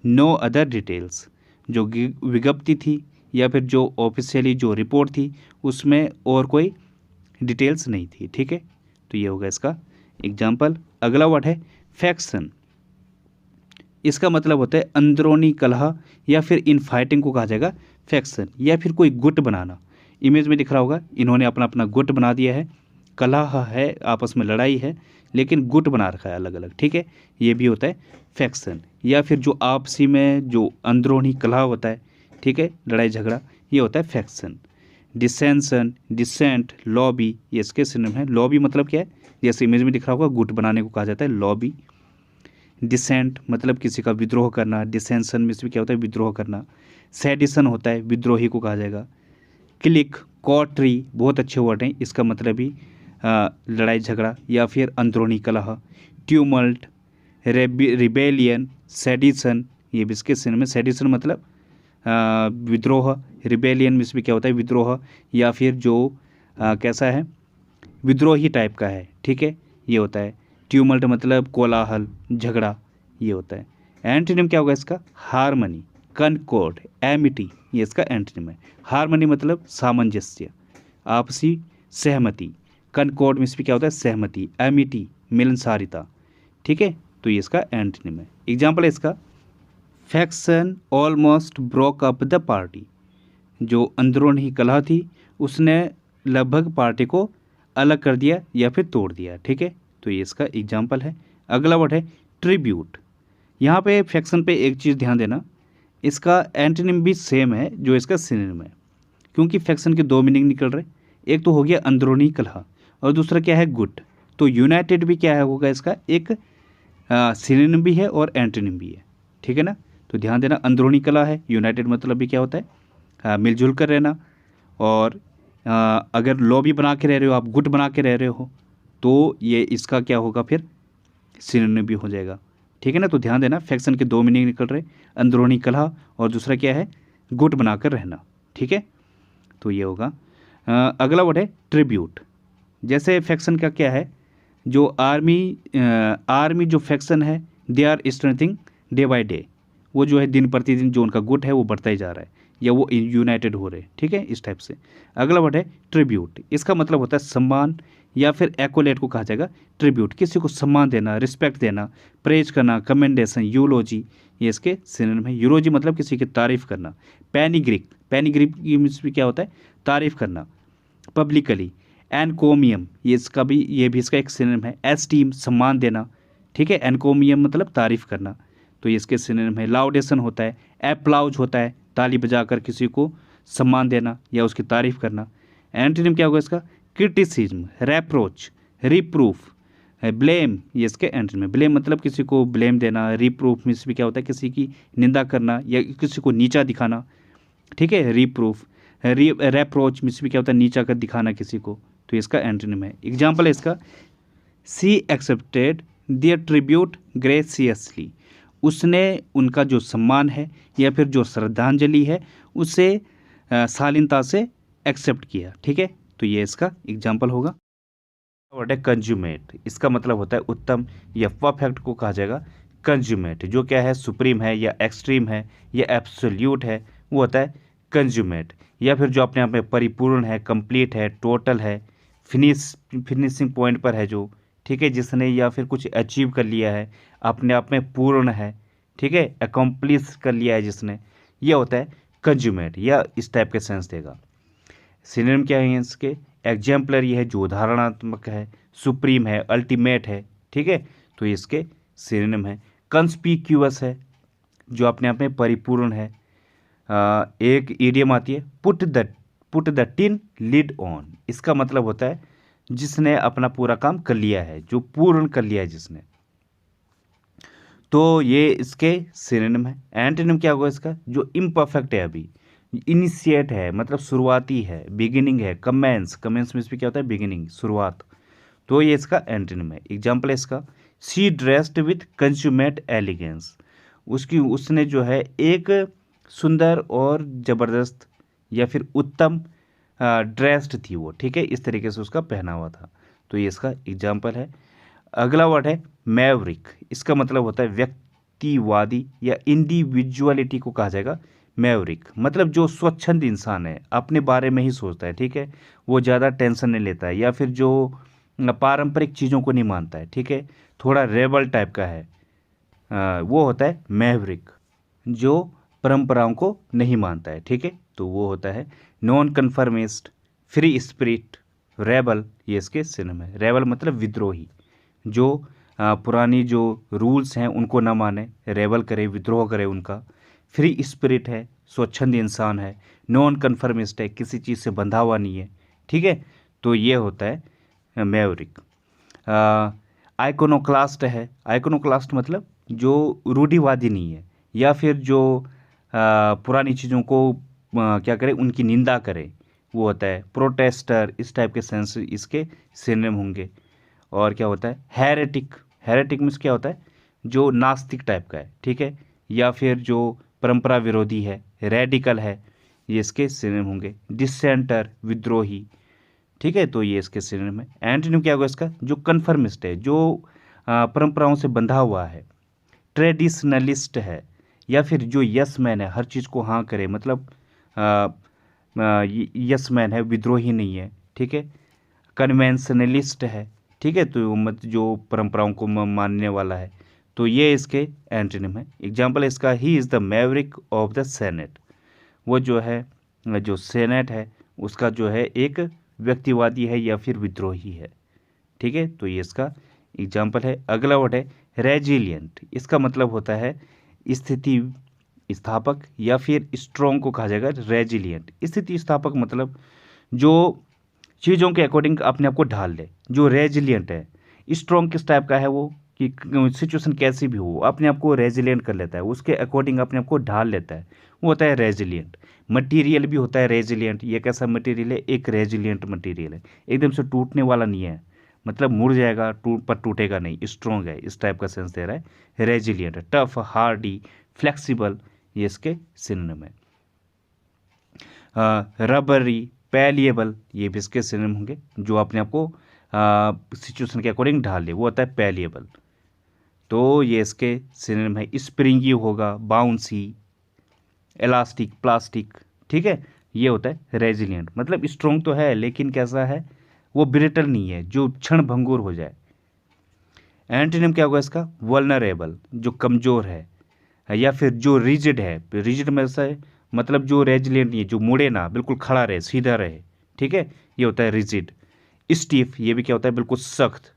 no other details. जो विज्ञप्ति थी या फिर जो ऑफिशियली जो रिपोर्ट थी, उसमें और कोई डिटेल्स नहीं थी। ठीक है। तो ये होगा इसका एग्जाम्पल। अगला वर्ड है फैक्शन। इसका मतलब होता है अंदरूनी कलह या फिर इन फाइटिंग को कहा जाएगा फैक्शन, या फिर कोई गुट बनाना। इमेज में दिख रहा होगा, इन्होंने अपना अपना गुट बना दिया है, कलह है, आपस में लड़ाई है, लेकिन गुट बना रखा है अलग अलग। ठीक है। ये भी होता है फैक्शन, या फिर जो आपसी में जो अंदरूनी कलह होता है, ठीक है, लड़ाई झगड़ा, ये होता है फैक्शन। डिसेंशन, डिसेंट, लॉबी, ये इसके सिनोनिम है। लॉबी मतलब क्या है, जैसे इमेज में दिख रहा होगा, गुट बनाने को कहा जाता है लॉबी। डिसेंट मतलब किसी का विद्रोह करना, डिसेंशन में भी क्या होता है, विद्रोह करना। सेडिशन होता है, विद्रोही को कहा जाएगा। क्लिक, कॉटरी, बहुत अच्छे वर्ड हैं, इसका मतलब ही लड़ाई झगड़ा या फिर अंदरूनी कलह। ट्यूमल्ट, रिबेलियन, सेडिशन, ये भी इसके सिनोनिम में। सेडिशन मतलब विद्रोह। रिबेलियन में भी क्या होता है, विद्रोह, या फिर जो कैसा है, विद्रोही टाइप का है। ठीक है। ये होता है। ट्यूमल्ट मतलब कोलाहल, झगड़ा, ये होता है। एंटीनिम क्या होगा इसका, हार्मनी, कनकॉर्ड, एमिटी, ये इसका एंटीनिम है। हार्मनी मतलब सामंजस्य, आपसी सहमति। कनकॉर्ड में भी क्या होता है, सहमति। एमिटी मिलनसारिता। ठीक है। तो ये इसका एंटीनिम है। एग्जाम्पल है इसका, faction almost broke up the party. जो अंदरूनी कलह थी, उसने लगभग पार्टी को अलग कर दिया या फिर तोड़ दिया। ठीक है। तो ये इसका एग्जाम्पल है। अगला वर्ड है ट्रिब्यूट। यहाँ पे फैक्शन पे एक चीज़ ध्यान देना, इसका एंटोनिम भी सेम है जो इसका सिनोनिम है, क्योंकि फैक्शन के दो मीनिंग निकल रहे। एक तो हो गया अंदरूनी कलह और दूसरा क्या है, गुट। तो यूनाइटेड भी क्या है होगा इसका, एक सिनोनिम भी है और एंटोनिम भी है। ठीक है ना। तो ध्यान देना, अंदरूनी कलह है, यूनाइटेड मतलब भी क्या होता है, मिलजुल कर रहना। और अगर लॉबी बना के रह रहे हो आप, गुट बना के रह रहे हो, तो ये इसका क्या होगा, फिर सिनोनिम भी हो जाएगा। ठीक है ना। तो ध्यान देना, फैक्शन के दो मीनिंग निकल रहे, अंदरूनी कलह और दूसरा क्या है, गुट बनाकर रहना। ठीक है। तो ये होगा। अगला वर्ड है ट्रिब्यूट। जैसे फैक्शन का क्या है, जो आर्मी जो फैक्शन है they are strengthening day by day, वो जो है दिन प्रतिदिन जो उनका गुट है वो बढ़ता ही जा रहा है, या वो यूनाइटेड हो रहे हैं, ठीक है, इस टाइप से। अगला वर्ड है ट्रिब्यूट, इसका मतलब होता है सम्मान या फिर एक्कोलेट को कहा जाएगा ट्रिब्यूट, किसी को सम्मान देना, रिस्पेक्ट देना, प्रेज करना, कमेंडेशन, यूलोजी, ये इसके सिनोनिम है। यूलोजी मतलब किसी की तारीफ करना। पैनिग्रिक, पैनिग्रिक मीन्स भी क्या होता है, तारीफ करना पब्लिकली। एनकोमियम, ये भी इसका एक सिनोनिम है। एस्टीम, सम्मान देना, ठीक है। एनकोमियम मतलब तारीफ करना, तो ये इसके सिनोनिम है। लाउडेशन होता है, एप्लाउज होता है, ताली बजाकर किसी को सम्मान देना या उसकी तारीफ करना। एंटोनिम क्या होगा इसका, क्रिटिसिज्म, रेप्रोच, रिप्रूफ, ब्लेम, ये इसके एंटोनिम है। ब्लेम मतलब किसी को ब्लेम देना, रिप्रूफ मीन्स भी क्या होता है, किसी की निंदा करना या किसी को नीचा दिखाना, ठीक है। रिप्रूफ, रेप्रोच मीन्स भी क्या होता है, नीचा कर दिखाना किसी को, तो इसका एंटोनिम है। एग्जाम्पल है इसका, सी एक्सेप्टेड दियर ट्रिब्यूट ग्रेसियसली, उसने उनका जो सम्मान है या फिर जो श्रद्धांजलि है उसे शालीनता से एक्सेप्ट किया, ठीक है। तो ये इसका एग्जाम्पल होगा। वर्ड है कंज्यूमेट, इसका मतलब होता है उत्तम या परफेक्ट को कहा जाएगा कंज्यूमेट, जो क्या है, सुप्रीम है या एक्सट्रीम है या एब्सोल्यूट है, वो होता है कंज्यूमेट। या फिर जो अपने आप में परिपूर्ण है, कंप्लीट है, टोटल है, फिनिशिंग पॉइंट पर है जो, ठीक है, जिसने या फिर कुछ अचीव कर लिया है, अपने आप में पूर्ण है, ठीक है, अकम्प्लिश कर लिया है जिसने, ये होता है कंज्यूमेट, या इस टाइप के सेंस देगा। सिनोनिम क्या है इसके, एग्जाम्पलरी है जो उदाहरणात्मक है, सुप्रीम है, अल्टीमेट है, ठीक है, तो इसके सिनोनिम है। कंस्पिक्यूअस है, जो अपने आप में परिपूर्ण है। एक इडियम आती है, put the tin lid on, इसका मतलब होता है जिसने अपना पूरा काम कर लिया है, जो पूर्ण कर लिया है जिसने, तो ये इसके सिनोनिम है। एंटोनिम क्या होगा इसका, जो इम्परफेक्ट है, अभी इनिशिएट है मतलब शुरुआती है, बिगिनिंग है, कमेंस मीन्स भी क्या होता है, बिगिनिंग, शुरुआत, तो ये इसका एंटोनिम है। एग्जाम्पल है इसका, she dressed with consummate elegance, उसने जो है एक सुंदर और ज़बरदस्त या फिर उत्तम ड्रेस्ड थी वो, ठीक है, इस तरीके से उसका पहनावा था, तो ये इसका एग्जाम्पल है। अगला वर्ड है मैवरिक, इसका मतलब होता है व्यक्तिवादी या इंडिविजुअलिटी को कहा जाएगा मैवरिक, मतलब जो स्वच्छंद इंसान है, अपने बारे में ही सोचता है, ठीक है, वो ज़्यादा टेंशन नहीं लेता है, या फिर जो पारंपरिक चीज़ों को नहीं मानता है, ठीक है, थोड़ा रेबल टाइप का है, वो होता है मैवरिक, जो परंपराओं को नहीं मानता है, ठीक है, तो वो होता है non conformist, free spirit, rebel, ये इसके सिनोनिम है। रेबल मतलब विद्रोही, जो पुरानी जो रूल्स हैं उनको ना माने, रेबल करे, विद्रोह करे उनका। फ्री स्पिरिट है, स्वच्छंद इंसान है। नॉन कन्फर्मिस्ट है, किसी चीज़ से बंधा हुआ नहीं है, ठीक है, तो ये होता है मैवरिक। आइकोनोक्लास्ट है, आइकोनोक्लास्ट मतलब जो रूढ़िवादी नहीं है, या फिर जो पुरानी चीज़ों को क्या करे, उनकी निंदा करे, वो होता है प्रोटेस्टर, इस टाइप के सेंस इसके सिनोनिम होंगे। और क्या होता है हेरेटिक, हेरेटिक मीन्स क्या होता है, जो नास्तिक टाइप का है, ठीक है, या फिर जो परंपरा विरोधी है, रेडिकल है, ये इसके सिनोनिम होंगे। डिसेंटर, विद्रोही, ठीक है, तो ये इसके सिनोनिम है। एंटोनिम क्या होगा इसका, जो कन्फर्मिस्ट है, जो परंपराओं से बंधा हुआ है। ट्रेडिशनलिस्ट है, या फिर जो यस मैन है, हर चीज़ को हाँ करे, मतलब यस मैन है, विद्रोही नहीं है, ठीक है। कन्वेंशनलिस्ट है, ठीक है, तो मत जो परंपराओं को मानने वाला है, तो ये इसके एंटोनिम है। एग्जाम्पल इसका, he is the Maverick of the senate, वो जो है, जो सेनेट है उसका जो है एक व्यक्तिवादी है या फिर विद्रोही है, ठीक है, तो ये इसका एग्जाम्पल है। अगला वर्ड है रेजिलियंट, इसका मतलब होता है स्थिति स्थापक या फिर स्ट्रॉन्ग को कहा जाएगा रेजिलियंट। स्थिति स्थापक मतलब जो चीज़ों के अकॉर्डिंग अपने आप को ढाल ले, जो रेजिलियंट है। स्ट्रॉन्ग किस टाइप का है वो, कि सिचुएशन कैसी भी हो अपने आप को रेजिलियंट कर लेता है, उसके अकॉर्डिंग अपने आप को ढाल लेता है, वो होता है रेजिलियंट। मटीरियल भी होता है रेजिलियंट, ये कैसा मटीरियल है, एक रेजिलियंट मटीरियल है, एकदम से टूटने वाला नहीं है, मतलब मुड़ जाएगा पर टूटेगा नहीं, स्ट्रॉन्ग है, इस टाइप का सेंस दे रहा है रेजिलियंट। टफ, हार्डी, फ्लेक्सिबल, ये इसके सिनोनिम है। रबरी, पैलिएबल, ये भी इसके सिनोनिम होंगे, जो अपने आप को सिचुएशन के अकॉर्डिंग ढाल ले, वो होता है पैलिएबल। तो ये इसके सिनोनिम है। स्प्रिंगी होगा, बाउंसी, इलास्टिक, प्लास्टिक, ठीक है। ये होता है रेजिलियंट, मतलब स्ट्रॉन्ग तो है लेकिन कैसा है, वो ब्रिटल नहीं है जो क्षण भंगुर हो जाए। एंटीनिम क्या होगा इसका, वल्नरेबल, जो कमज़ोर है, या फिर जो रिजिड है। रिजिड में ऐसा है मतलब जो रेजिलियंट नहीं है, जो मुड़े ना, बिल्कुल खड़ा रहे, सीधा रहे, ठीक है, ये होता है रिजिड। स्टीफ, ये भी क्या होता है, बिल्कुल सख्त।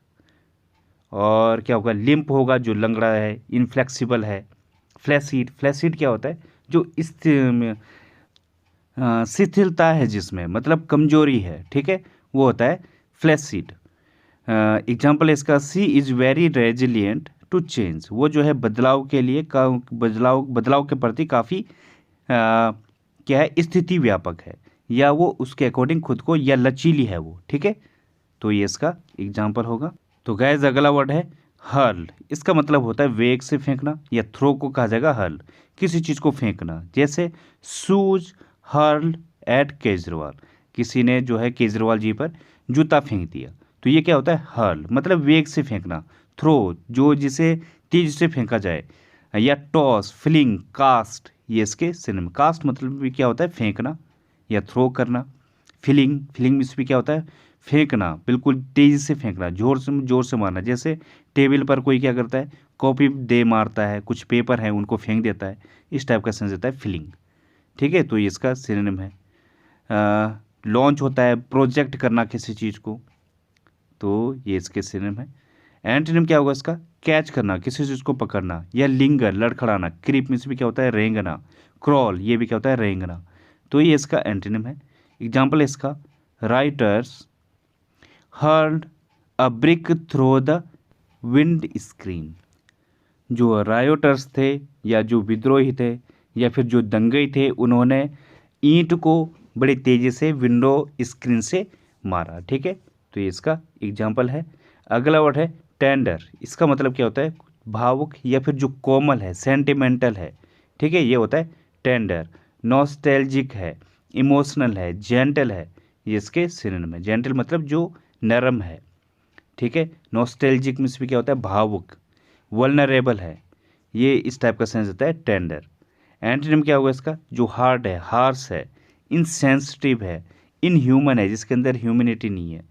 और क्या होगा, लिम्प होगा, जो लंगड़ा है, इनफ्लेक्सिबल है। फ्लैसिड, फ्लैसिड क्या होता है, जो शिथिलता है जिसमें, मतलब कमजोरी है, ठीक है, वो होता है फ्लैसिड। एग्जाम्पल इसका, she is very resilient to change, वो जो है बदलाव के लिए बदलाव बदलाव के प्रति काफ़ी क्या है, स्थिति व्यापक है, या वो उसके अकॉर्डिंग खुद को, या लचीली है वो, ठीक है। तो ये इसका एग्जाम्पल होगा। तो गैस अगला वर्ड है हर्ल। इसका मतलब होता है वेग से फेंकना, या थ्रो को कहा जाएगा हर्ल, किसी चीज़ को फेंकना। जैसे शूज हर्ल एट केजरीवाल, किसी ने जो है केजरीवाल जी पर जूता फेंक दिया। तो ये क्या होता है, हर्ल, मतलब वेग से फेंकना। थ्रो, जो जिसे तेज से फेंका जाए। या टॉस, फ्लिंग, कास्ट, ये इसके सिनोनिम। कास्ट मतलब भी क्या होता है, फेंकना या थ्रो करना। फिलिंग, फिलिंग में भी क्या होता है, फेंकना, बिल्कुल तेजी से फेंकना, जोर से मारना। जैसे टेबल पर कोई क्या करता है, कॉपी दे मारता है, कुछ पेपर है उनको फेंक देता है, इस टाइप का सेंस देता है फिलिंग, ठीक है। तो ये इसका सिनोनिम है। लॉन्च होता है प्रोजेक्ट करना किसी चीज़ को, तो ये इसके सिनोनिम है। एंटोनिम क्या होगा इसका, कैच करना, किसी चीज़ को पकड़ना। या लिंगर, लड़खड़ाना। क्रीप में से भी क्या होता है, रेंगना। क्रॉल, ये भी क्या होता है, रेंगना। तो ये इसका एंटोनिम है। एग्जाम्पल इसका, rioters hurled a brick through the विंड स्क्रीन। जो रायोटर्स थे, या जो विद्रोही थे, या फिर जो दंगई थे, उन्होंने ईंट को बड़ी तेज़ी से विंडो स्क्रीन से मारा, ठीक है। तो ये इसका एग्जाम्पल है। अगला वर्ड है टेंडर। इसका मतलब क्या होता है, भावुक, या फिर जो कोमल है, सेंटिमेंटल है, ठीक है, ये होता है टेंडर। नॉस्टैल्जिक है, इमोशनल है, जेंटल है, ये इसके सिनोनिम है। जेंटल मतलब जो नरम है, ठीक है। नॉस्टैल्जिक में भी क्या होता है, भावुक। वल्नरेबल है, ये इस टाइप का सेंस होता है टेंडर। एंटोनिम क्या होगा इसका, जो हार्ड है, हार्श है, इनसेंसिटिव है, इनह्यूमन है, जिसके अंदर ह्यूमैनिटी नहीं है,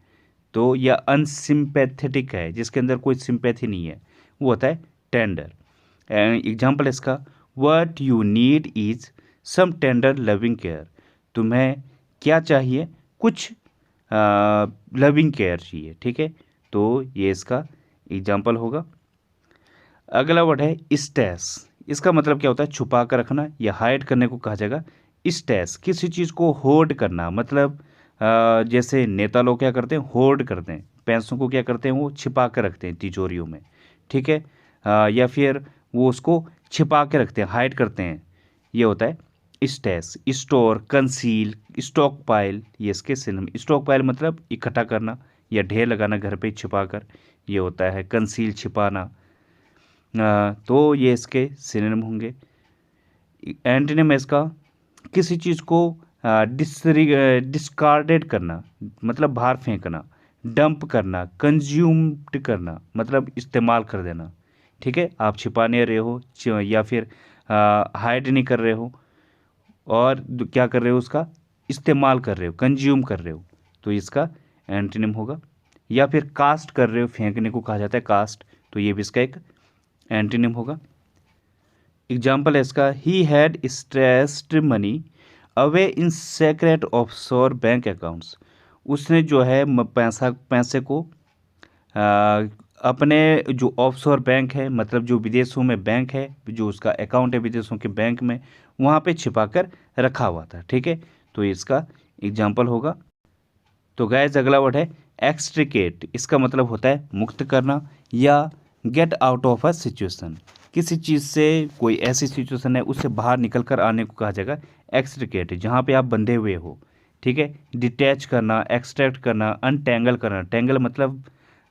तो या अनसिम्पैथेटिक है, जिसके अंदर कोई सिंपैथी नहीं है, वो होता है टेंडर। एग्जाम्पल इसका, what you need is some tender loving care. तुम्हें क्या चाहिए, कुछ लविंग केयर चाहिए, ठीक है। तो ये इसका एग्जाम्पल होगा। अगला वर्ड है स्टैश। इसका मतलब क्या होता है, छुपा कर रखना या हाइड करने को कहा जाएगा। स्टैश, किसी चीज़ को होर्ड करना, मतलब जैसे नेता लोग क्या करते हैं, होर्ड करते हैं, पैसों को क्या करते हैं, वो छिपा कर रखते हैं तिजोरियों में, ठीक है। या फिर वो उसको छिपा के रखते हैं, हाइड करते हैं, ये होता है stash. Store, conceal, stock pile, ये इसके सिनोनिम। स्टॉक पाइल मतलब इकट्ठा करना या ढेर लगाना घर पे छिपा कर, ये होता है कंसील, छिपाना। तो ये इसके सिनोनिम होंगे। एंटोनिम इसका, किसी चीज़ को डिस्कार्डेड करना, मतलब बाहर फेंकना। डंप करना, कंज्यूम्ड करना, मतलब इस्तेमाल कर देना, ठीक है। आप छिपा नहीं रहे हो, या फिर हाइड नहीं कर रहे हो, और क्या कर रहे हो, उसका इस्तेमाल कर रहे हो, कंज्यूम कर रहे हो, तो इसका एंटोनिम होगा। या फिर कास्ट कर रहे हो, फेंकने को कहा जाता है कास्ट, तो ये भी इसका एक एंटोनिम होगा। एग्जाम्पल है इसका, he had stressed money away in secret offshore bank accounts. उसने जो है पैसे को अपने जो ऑफशोर बैंक है, मतलब जो विदेशों में बैंक है, जो उसका अकाउंट है विदेशों के बैंक में, वहाँ पे छिपा कर रखा हुआ था, ठीक है। तो इसका एग्जाम्पल होगा। तो गैस अगला वर्ड है एक्सट्रिकेट। इसका मतलब होता है मुक्त करना या get out of a situation. किसी चीज़ से, कोई ऐसी सिचुएशन है, उससे बाहर निकल कर आने को कहा जाएगा एक्सट्रिकेट, जहाँ पे आप बंधे हुए हो, ठीक है। डिटैच करना, एक्सट्रैक्ट करना, अनटेंगल करना। टेंगल मतलब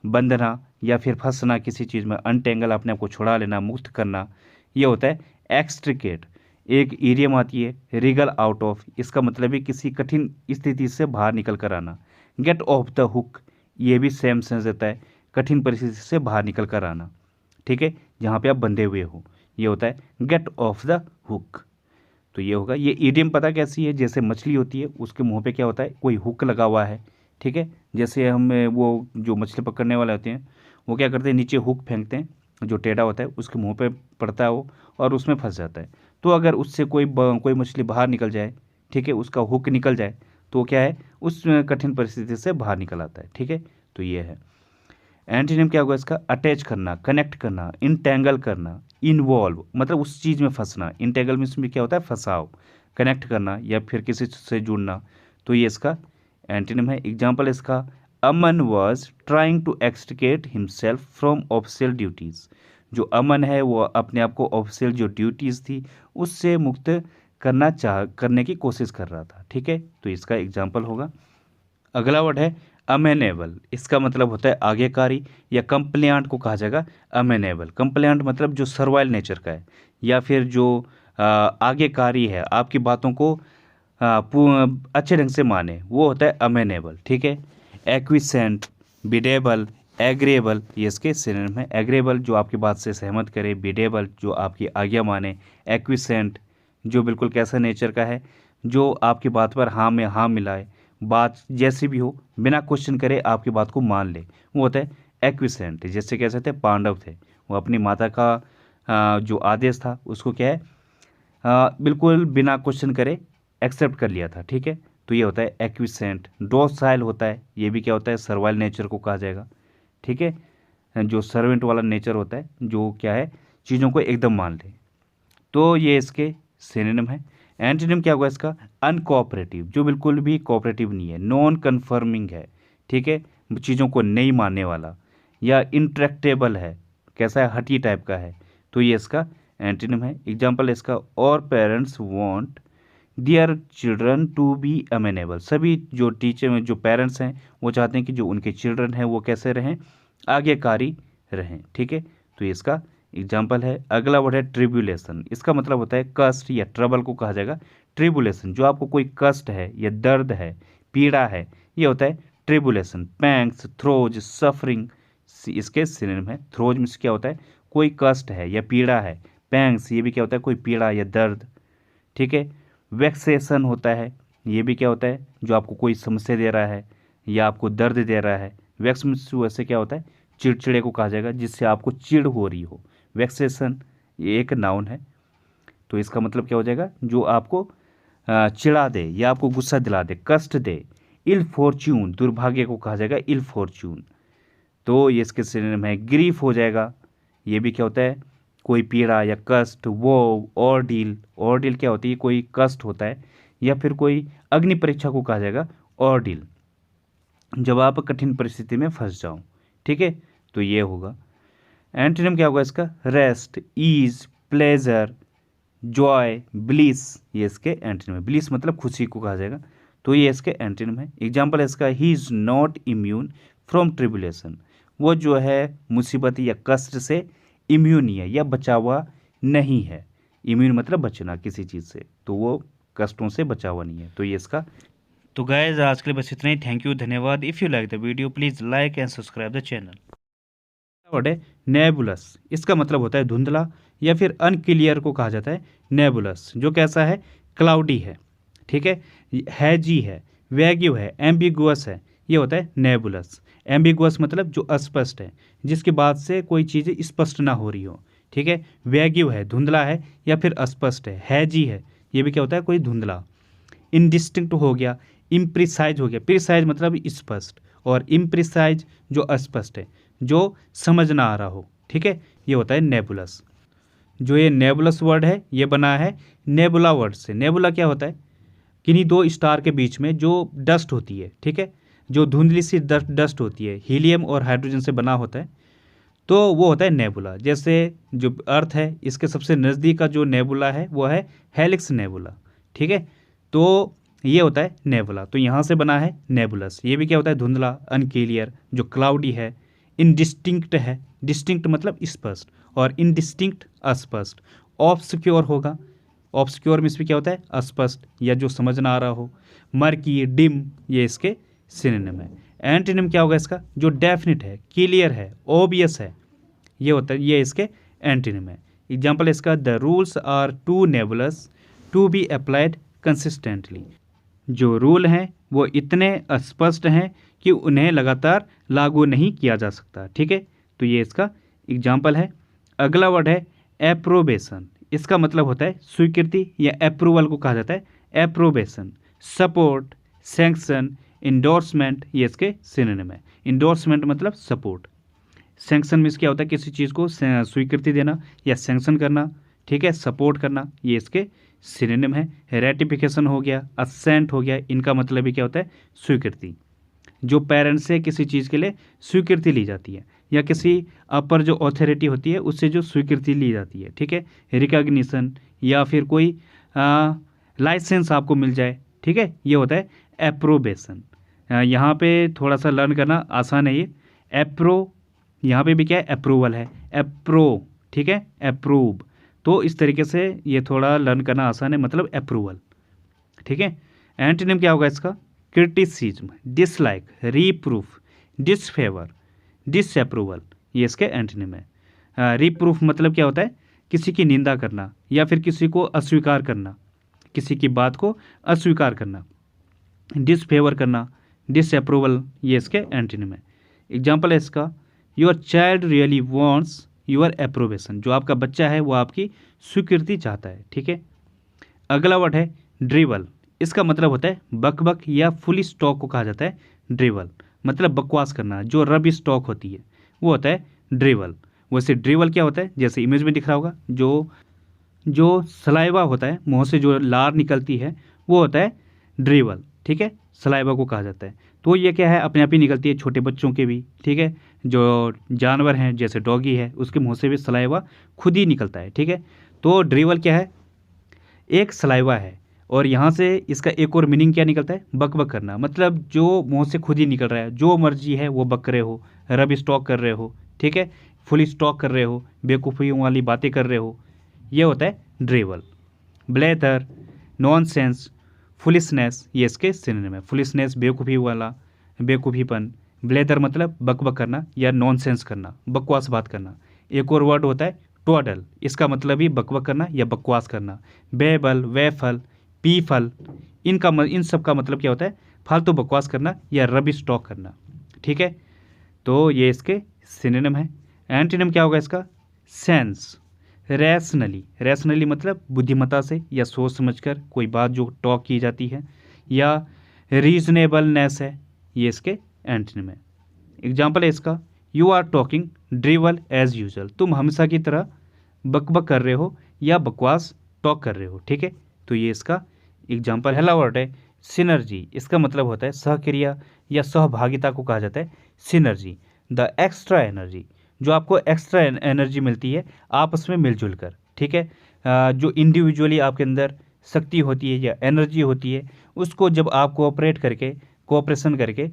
बंधना या फिर फंसना किसी चीज़ में। अनटेंगल, अपने आप को छुड़ा लेना, मुक्त करना, ये होता है एक्सट्रिकेट। एक इडियम आती है रिगल आउट ऑफ। इसका मतलब है किसी कठिन स्थिति से बाहर निकल कर आना। गेट ऑफ द हुक, ये भी सेम सेंस देता है, कठिन परिस्थिति से बाहर निकल कर आना, ठीक है। जहाँ पे आप बंधे हुए हो, ये होता है गेट ऑफ द हुक। तो ये होगा। ये ईडियम पता कैसी है, जैसे मछली होती है उसके मुंह पे क्या होता है, कोई हुक लगा हुआ है, ठीक है। जैसे हम वो जो मछली पकड़ने वाले होते हैं वो क्या करते हैं, नीचे हुक फेंकते हैं, जो टेढ़ा होता है उसके मुंह पे पड़ता है वो, और उसमें फंस जाता है। तो अगर उससे कोई मछली बाहर निकल जाए, ठीक है, उसका हुक निकल जाए, तो क्या है, उस कठिन परिस्थिति से बाहर निकल आता है, ठीक है। तो ये है। एंटीनिम क्या होगा इसका, अटैच करना, कनेक्ट करना, इंटेंगल करना, इन्वॉल्व मतलब उस चीज़ में फंसना, इंटेंगल में क्या होता है, फंसाव, कनेक्ट करना या फिर किसी से जुड़ना। तो ये इसका एंटीनिम है। एग्जाम्पल इसका, Aman was trying to extricate himself from official duties. जो अमन है वो अपने आप को ऑफिशियल जो ड्यूटीज़ थी उससे मुक्त करने की कोशिश कर रहा था, ठीक है। तो इसका एग्जाम्पल होगा। अगला वर्ड है अमेनेबल। इसका मतलब होता है आज्ञाकारी, या कंप्लेंट को कहा जाएगा अमेनेबल। कंप्लेंट मतलब जो सर्वाइल नेचर का है, या फिर जो आज्ञाकारी है, आपकी बातों को अच्छे ढंग से माने, वो होता है अमेनेबल, ठीक है। एक्विसेंट, बिडेबल, एग्रेबल, ये इसके सिनोनिम है। एग्रेबल जो आपकी बात से सहमत करे, बिडेबल जो आपकी आज्ञा माने, एक्विसेंट जो बिल्कुल कैसा नेचर का है, जो आपकी बात पर हाँ में हाँ मिलाए, बात जैसी भी हो बिना क्वेश्चन करे आपकी बात को मान ले, वो होता है एक्विसेंट। जैसे कैसे थे, पांडव थे, वो अपनी माता का जो आदेश था उसको क्या है, बिल्कुल बिना क्वेश्चन करे एक्सेप्ट कर लिया था, ठीक है। तो ये होता है एक्विसेंट। डोसाइल होता है, ये भी क्या होता है, सर्वाइल नेचर को कहा जाएगा, ठीक है। जो सर्वेंट वाला नेचर होता है, जो क्या है, चीज़ों को एकदम मान ले। तो ये इसके सिनोनिम है। एंटीनिम क्या होगा इसका, अनकोऑपरेटिव, जो बिल्कुल भी कोऑपरेटिव नहीं है, नॉन कन्फर्मिंग है, ठीक है, चीज़ों को नहीं मानने वाला, या इंट्रैक्टेबल है, कैसा है, हठी टाइप का है। तो ये इसका एंटीनिम है। एग्जाम्पल इसका, और parents want their children to be amenable. सभी जो टीचर में जो पेरेंट्स हैं वो चाहते हैं कि जो उनके चिल्ड्रन हैं वो कैसे रहें, आज्ञाकारी रहें, ठीक है। तो ये इसका एग्जाम्पल है। अगला वर्ड है ट्रिब्यूलेशन। इसका मतलब होता है कष्ट या ट्रबल को कहा जाएगा ट्रिब्यूलेशन। जो आपको कोई कष्ट है या दर्द है, पीड़ा है, ये होता है ट्रिब्यूलेशन। पैंक्स, थ्रोज, सफरिंग इसके सिनोनिम है। थ्रोज में क्या होता है, कोई कष्ट है या पीड़ा है। पैंक्स ये भी क्या होता है, कोई पीड़ा या दर्द, ठीक है। वेक्सेशन होता है, ये भी क्या होता है, जो आपको कोई समस्या दे रहा है या आपको दर्द दे रहा है। वैक्स वैसे क्या होता है, चिड़चिड़े को कहा जाएगा, जिससे आपको चिड़ हो रही हो। वेक्सेशन ये एक नाउन है। तो इसका मतलब क्या हो जाएगा, जो आपको चिढ़ा दे या आपको गुस्सा दिला दे, कष्ट दे। इल फॉर्च्यून, दुर्भाग्य को कहा जाएगा इल फॉर्च्यून। तो ये इसके सिनोनिम है। ग्रीफ हो जाएगा, ये भी क्या होता है, कोई पीड़ा या कष्ट। वो ऑर्डील, ऑर्डील क्या होती है, कोई कष्ट होता है, या फिर कोई अग्नि परीक्षा को कहा जाएगा ऑर्डील, जब आप कठिन परिस्थिति में फंस जाओ, ठीक है। तो ये होगा। एंटीनिम क्या होगा इसका, rest, ease, pleasure, joy, bliss, ये इसके एंटीनिम है। ब्लिस मतलब खुशी को कहा जाएगा। तो ये इसके एंटीनिम है। एग्जाम्पल है इसका, he is not immune from tribulation. वो जो है मुसीबत या कष्ट से इम्यून नहीं है या बचा हुआ नहीं है। इम्यून मतलब बचना किसी चीज़ से, तो वो कष्टों से बचा हुआ नहीं है। तो ये इसका। तो गाइस आज के लिए बस इतना ही। थैंक यू, धन्यवाद। If you like the video please like and subscribe the channel. Word है नेबुलस। इसका मतलब होता है धुंधला या फिर अनक्लियर को कहा जाता है नेबुलस। जो कैसा है, क्लाउडी है, ठीक है, हैजी है, वैग्यू है, एम्बिगुअस है, ये होता है नेबुलस। एम्बिगुअस मतलब जो अस्पष्ट है, जिसके बाद से कोई चीज़ स्पष्ट ना हो रही हो, ठीक है। वैग्यू है, धुंधला है या फिर अस्पष्ट है। हैजी है, ये भी क्या होता है, कोई धुंधला। इनडिस्टिंक्ट हो गया, इम्प्रिसाइज हो गया। प्रिसाइज मतलब स्पष्ट, और इम्प्रिसाइज जो अस्पष्ट है, जो समझ ना आ रहा हो, ठीक है, ये होता है नेबुलस। जो ये नेबुलस वर्ड है ये बना है नेबुला वर्ड से। नेबुला क्या होता है, किन्हीं दो स्टार के बीच में जो डस्ट होती है, ठीक है, जो धुंधली सी डस्ट होती है, हीलियम और हाइड्रोजन से बना होता है, तो वो होता है नेबुला। जैसे जो अर्थ है इसके सबसे नज़दीक का जो नेबुला है वो है हेलिक्स नेबुला, ठीक है। तो ये होता है नेबुला। तो यहाँ से बना है नेबुलस। ये भी क्या होता है, धुंधला, अनक्लियर, जो क्लाउडी है, इनडिस्टिंक्ट है। डिस्टिंक्ट मतलब स्पष्ट, और इनडिस्टिंक्ट अस्पष्ट। ऑब्सक्योर होगा, ऑब्सक्योर में इसमें क्या होता है, अस्पष्ट या जो समझ ना आ रहा हो। मर्की, डिम, ये इसके सिनोनिम है। एंटीनिम क्या होगा इसका, जो डेफिनिट है, क्लियर है, ओबियस है, ये होता है, ये इसके एंटीनिम है। एग्जाम्पल इसका, the rules are too nebulous to be applied consistently. जो रूल हैं वो इतने अस्पष्ट हैं कि उन्हें लगातार लागू नहीं किया जा सकता। ठीक है, तो ये इसका एग्जाम्पल है। अगला वर्ड है एप्रोबेशन। इसका मतलब होता है स्वीकृति या अप्रूवल को कहा जाता है एप्रोबेशन। सपोर्ट, सैंक्शन, इंडोर्समेंट, ये इसके सिनोनिम है। इंडोर्समेंट मतलब सपोर्ट। सैंक्शन मीन्स क्या होता है, किसी चीज़ को स्वीकृति देना या सैंक्शन करना। ठीक है, सपोर्ट करना, ये इसके सिनोनिम है। रेटिफिकेशन हो गया, असेंट हो गया, इनका मतलब भी क्या होता है, स्वीकृति। जो पेरेंट्स से किसी चीज़ के लिए स्वीकृति ली जाती है या किसी अपर जो अथॉरिटी होती है उससे जो स्वीकृति ली जाती है। ठीक है, रिकॉग्निशन या फिर कोई लाइसेंस आपको मिल जाए। ठीक है, ये होता है एप्रोबेशन। यहाँ पे थोड़ा सा लर्न करना आसान है ये। एप्रो, यहाँ पे भी क्या है, अप्रूवल है। एप्रो, ठीक है, अप्रूव। तो इस तरीके से ये थोड़ा लर्न करना आसान है, मतलब अप्रूवल। ठीक है, एंटीनिम क्या होगा इसका, क्रिटिसिज्म, डिसलाइक, रीप्रूफ, डिसफेवर, डिसअप्रूवल, ये इसके एंटीनिम है। रीप्रूफ मतलब क्या होता है, किसी की निंदा करना या फिर किसी को अस्वीकार करना, किसी की बात को अस्वीकार करना। डिसफेवर करना, डिसअप्रूवल, ये इसके एंटीनिम है। एग्जाम्पल है इसका, your child really wants your approbation. जो आपका बच्चा है वो आपकी स्वीकृति चाहता है। ठीक है, अगला वर्ड है ड्रिवल। इसका मतलब होता है बकबक या फुली स्टॉक को कहा जाता है ड्रिवल, मतलब बकवास करना। जो रबी स्टॉक होती है वो होता है ड्रिवल। वैसे ड्रिवल क्या होता है, जैसे इमेज में दिख रहा होगा, जो सलाइवा होता है, मुंह से जो लार निकलती है वो होता है ड्रिवल। ठीक है, सलाइवा को कहा जाता है। तो ये क्या है, अपने आप ही निकलती है, छोटे बच्चों के भी। ठीक है, जो जानवर हैं जैसे डॉगी है उसके मुंह से भी सलाइवा खुद ही निकलता है। ठीक है, तो ड्रिवल क्या है, एक सलाइवा है। और यहाँ से इसका एक और मीनिंग क्या निकलता है, बकबक करना, मतलब जो मुंह से खुद ही निकल रहा है, जो मर्जी है वो बक रहे हो, रब स्टॉक कर रहे हो। ठीक है, फुल स्टॉक कर रहे हो, बेवकूफ़ियों वाली बातें कर रहे हो, ये होता है ड्रिवल। ब्लेथर, नॉनसेंस, फुलिसनेस, ये इसके सिनोनिम है। फुलिसनेस बेवकूफ़ी वाला, बेवकूफ़ीपन। ब्लेदर मतलब बकबक करना या नॉनसेंस करना, बकवास बात करना। एक और वर्ड होता है ट्वाडल, इसका मतलब ही बकबक करना या बकवास करना। बेबल, वेफल, पीफल, इन सब का मतलब क्या होता है, फालतू बकवास करना या रबिश टॉक करना। ठीक है, तो ये इसके सिनोनिम है। एंटीनिम क्या होगा इसका, सेंस, रैशनली। रैशनली मतलब बुद्धिमत्ता से या सोच समझकर कोई बात जो टॉक की जाती है, या रीजनेबलनेस है, ये इसके एंटीनिम है। एग्जाम्पल है इसका, you are talking drivel as usual. तुम हमेशा की तरह बकबक कर रहे हो या बकवास टॉक कर रहे हो। ठीक है, तो ये इसका एग्जाम्पल है। वर्ड है सिनर्जी। इसका मतलब होता है सहक्रिया या सहभागिता को कहा जाता है सिनर्जी। द एक्स्ट्रा एनर्जी, जो आपको एक्स्ट्रा एनर्जी मिलती है आपस में मिलजुल कर। ठीक है, जो इंडिविजुअली आपके अंदर शक्ति होती है या एनर्जी होती है, उसको जब आप कोऑपरेशन करके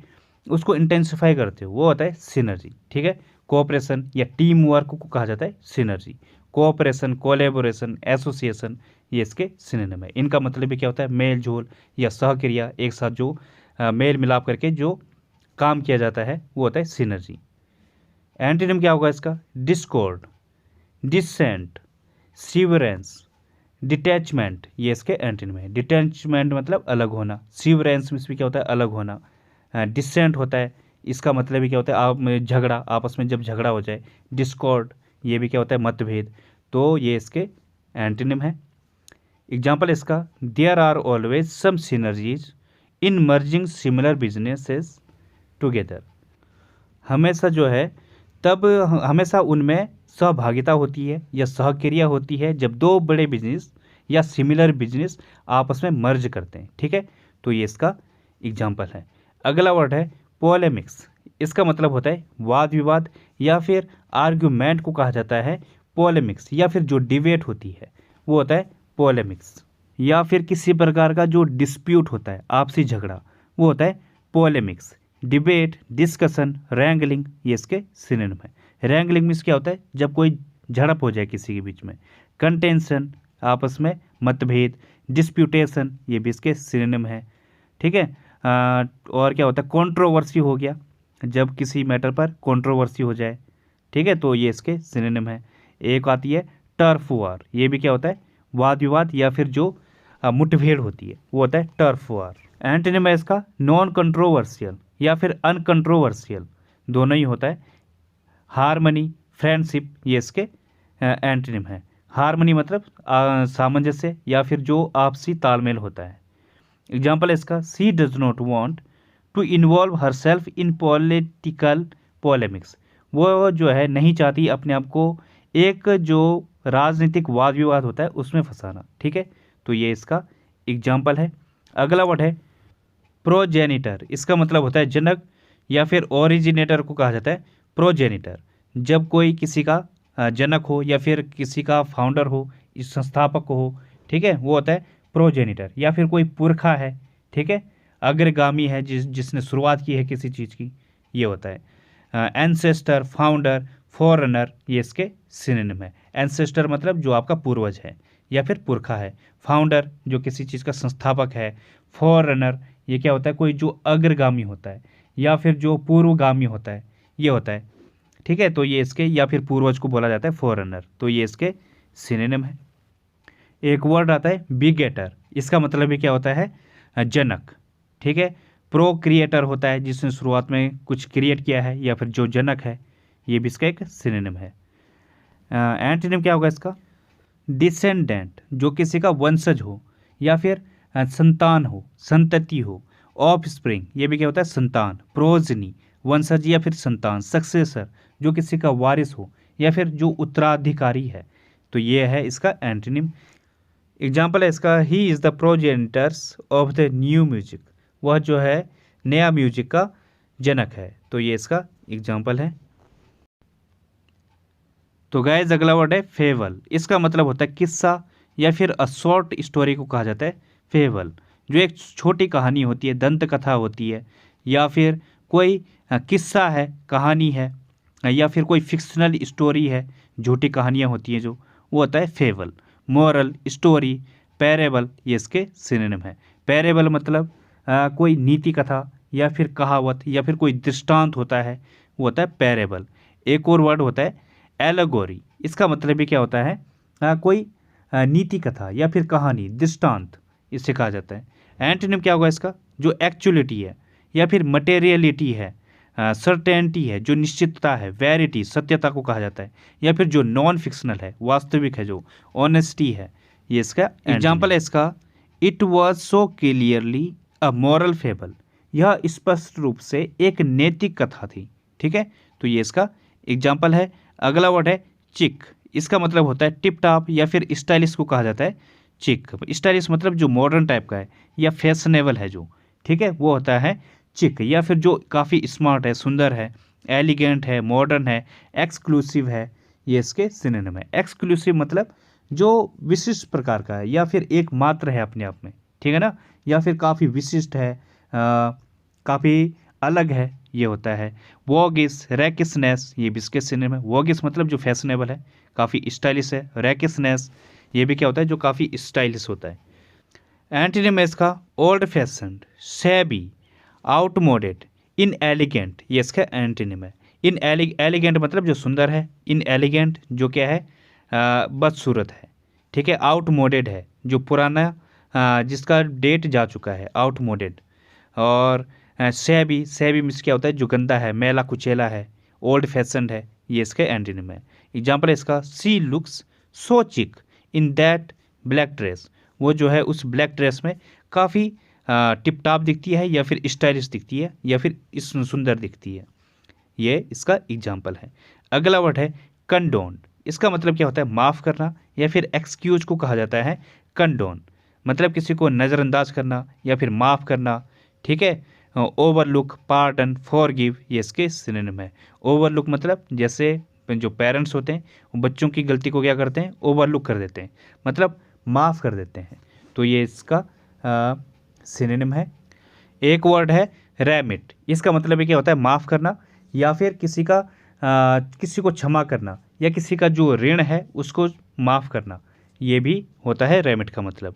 उसको इंटेंसिफाई करते हो, वो होता है सिनर्जी। ठीक है, कोऑपरेशन या टीम वर्क को कहा जाता है सिनर्जी। कोऑपरेशन, कोलैबोरेशन, एसोसिएशन, ये इसके सिनोनिम है। इनका मतलब भी क्या होता है, मेल जोल या सहक्रिया, एक साथ जो मेल मिलाप करके जो काम किया जाता है वो होता है सिनर्जी। एंटीनिम क्या होगा इसका, डिस्कॉर्ड, डिसेंट, सीवरेंस, डिटैचमेंट, ये इसके एंटीनिम है। डिटैचमेंट मतलब अलग होना, सीवरेंस में भी क्या होता है, अलग होना। डिसेंट होता है, इसका मतलब भी क्या होता है, आप में झगड़ा, आपस में जब झगड़ा हो जाए। डिस्कॉर्ड, ये भी क्या होता है, मतभेद। तो ये इसके एंटीनिम है। एग्जाम्पल इसका, there are always some synergies in merging similar businesses together. हमेशा जो है तब हमेशा उनमें सहभागिता होती है या सहक्रिया होती है जब दो बड़े बिजनेस या सिमिलर बिजनेस आपस में मर्ज करते हैं। ठीक है, तो ये इसका एग्जाम्पल है। अगला वर्ड है पोलेमिक्स। इसका मतलब होता है वाद विवाद या फिर आर्ग्यूमेंट को कहा जाता है पोलेमिक्स, या फिर जो डिबेट होती है वो होता है पोलेमिक्स, या फिर किसी प्रकार का जो डिस्प्यूट होता है, आपसी झगड़ा, वो होता है पोलेमिक्स। डिबेट, डिस्कशन, रैंगलिंग, ये इसके सिनोनिम है। रैंगलिंग मीन्स क्या होता है, जब कोई झड़प हो जाए किसी के बीच में। कंटेंशन, आपस में मतभेद। डिस्प्यूटेशन, ये भी इसके सिनोनिम है। ठीक है, और क्या होता है, कंट्रोवर्सी हो गया, जब किसी मैटर पर कंट्रोवर्सी हो जाए। ठीक है, तो ये इसके सिनोनिम है। एक आती है टर्फ वार, ये भी क्या होता है, वाद विवाद या फिर जो मुठभेड़ होती है वो होता है टर्फ वार। एंटोनिम है इसका नॉन कंट्रोवर्शियल या फिर अनकंट्रोवर्शियल, दोनों ही होता है। हारमनी, फ्रेंडशिप, ये इसके एंटोनिम है। हारमनी मतलब सामंजस्य या फिर जो आपसी तालमेल होता है। एग्जाम्पल है इसका she does not want to involve herself in political polemics, वो जो है नहीं चाहती अपने आप को एक जो राजनीतिक वाद विवाद होता है उसमें फंसाना, ठीक है। तो ये इसका एग्जाम्पल है। अगला वर्ड है प्रोजेनिटर, इसका मतलब होता है जनक या फिर ओरिजिनेटर को कहा जाता है प्रोजेनिटर। जब कोई किसी का जनक हो या फिर किसी का फाउंडर हो, इस संस्थापक हो, ठीक है, वो होता है प्रोजेनिटर। या फिर कोई पुरखा है, ठीक है, अग्रगामी है, जिसने शुरुआत की है किसी चीज़ की, ये होता है एंसेस्टर, फाउंडर, फॉररनर, ये इसके सिनोनिम है। एंसेस्टर मतलब जो आपका पूर्वज है या फिर पुरखा है। फाउंडर जो किसी चीज़ का संस्थापक है। फॉररनर ये क्या होता है, कोई जो अग्रगामी होता है या फिर जो पूर्वगामी होता है, ये होता है, ठीक है। तो ये इसके या फिर पूर्वज को बोला जाता है फॉररनर, तो ये इसके सिनोनिम है। एक वर्ड आता है बिगेटर, इसका मतलब भी क्या होता है, जनक, ठीक है। प्रोक्रिएटर होता है जिसने शुरुआत में कुछ क्रिएट किया है या फिर जो जनक है, ये भी इसका एक सिनोनिम है। एंटोनिम क्या होगा इसका, डिसेंडेंट जो किसी का वंशज हो या फिर संतान हो, संतति हो। ऑफ स्प्रिंग ये भी क्या होता है, संतान। प्रोजनी वंशज या फिर संतान। सक्सेसर जो किसी का वारिस हो या फिर जो उत्तराधिकारी है, तो ये है इसका एंटोनिम। एग्जाम्पल है इसका he is the progenitors of the new music, वह जो है नया म्यूजिक का जनक है, तो ये इसका एग्जाम्पल है। तो गाइस अगला वर्ड है फेवल, इसका मतलब होता है किस्सा या फिर अ शॉर्ट स्टोरी को कहा जाता है फेवल। जो एक छोटी कहानी होती है, दंत कथा होती है, या फिर कोई किस्सा है, कहानी है, या फिर कोई फिक्शनल स्टोरी है, झूठी कहानियाँ होती हैं जो, वो होता है फेवल। मोरल, स्टोरी, पैरेबल, ये इसके सिनोनिम है। पैरेबल मतलब कोई नीति कथा या फिर कहावत या फिर कोई दृष्टांत होता है, वो होता है पैरेबल। एक और वर्ड होता है एलोगोरी, इसका मतलब भी क्या होता है, कोई नीति कथा या फिर कहानी, दृष्टांत, इससे कहा जाता है। एंटोनिम क्या होगा इसका, जो एक्चुअलिटी है या फिर मटेरियलिटी है, सर्टेनिटी है, जो निश्चितता है, वेरिटी सत्यता को कहा जाता है, या फिर जो नॉन फिक्शनल है, वास्तविक है, जो ऑनेस्टी है, ये इसका एग्जाम्पल है इसका it was so clearly a moral fable, यह स्पष्ट रूप से एक नैतिक कथा थी, ठीक है। तो ये इसका एग्जाम्पल है। अगला वर्ड है चिक, इसका मतलब होता है टिप टॉप या फिर स्टाइलिश को कहा जाता है चिक। स्टाइलिश मतलब जो मॉडर्न टाइप का है या फैशनेबल है जो, ठीक है, वो होता है चिक। या फिर जो काफ़ी स्मार्ट है, सुंदर है, एलिगेंट है, मॉडर्न है, एक्सक्लूसिव है, ये इसके सिनोनिम है। एक्सक्लूसिव मतलब जो विशिष्ट प्रकार का है या फिर एक मात्र है अपने आप में, ठीक है ना, या फिर काफ़ी विशिष्ट है, काफ़ी अलग है, ये होता है। वॉगिस, रैकिसनेस, ये भी इसके सिनोनिम है। वॉगिस मतलब जो फैशनेबल है, काफ़ी स्टाइलिश है। रैकिसनेस ये भी क्या होता है, जो काफ़ी स्टाइलिश होता है। एंटोनिम है इसका ओल्ड फैशन्ड, शैबी, आउटमोडेड, इन एलिगेंट, ये इसका एंटोनिम है। इन एलिगेंट मतलब जो सुंदर है, इन एलिगेंट जो क्या है, बदसूरत है, ठीक है। आउटमोडेड है जो पुराना, जिसका डेट जा चुका है, आउटमोडेड। और शैबी, शैबी मीन्स क्या होता है, जो गंदा है, मैला कुचेला है। ओल्ड फैशन्ड है, ये इसका एंटोनिम है। एग्जाम्पल है इसका सी लुक्स सो चिक इन दैट ब्लैक ड्रेस, वो जो है उस ब्लैक ड्रेस में काफ़ी टिप टॉप दिखती है या फिर स्टाइलिश दिखती है या फिर सुंदर दिखती है, ये इसका एग्जाम्पल है। अगला वर्ड है कंडोन, इसका मतलब क्या होता है, माफ़ करना या फिर एक्सक्यूज को कहा जाता है कंडोन, मतलब किसी को नज़रअंदाज करना या फिर माफ़ करना, ठीक है। ओवरलुक, पार्डन, फॉरगिव, ये इसके सिनोनिम है। ओवरलुक मतलब जैसे जो पेरेंट्स होते हैं वो बच्चों की गलती को क्या करते हैं, ओवरलुक कर देते हैं, मतलब माफ़ कर देते हैं, तो ये इसका सिनोनिम है। एक वर्ड है रेमिट, इसका मतलब ये क्या होता है, माफ़ करना या फिर किसी को क्षमा करना या किसी का जो ऋण है उसको माफ़ करना, ये भी होता है रेमिट का मतलब।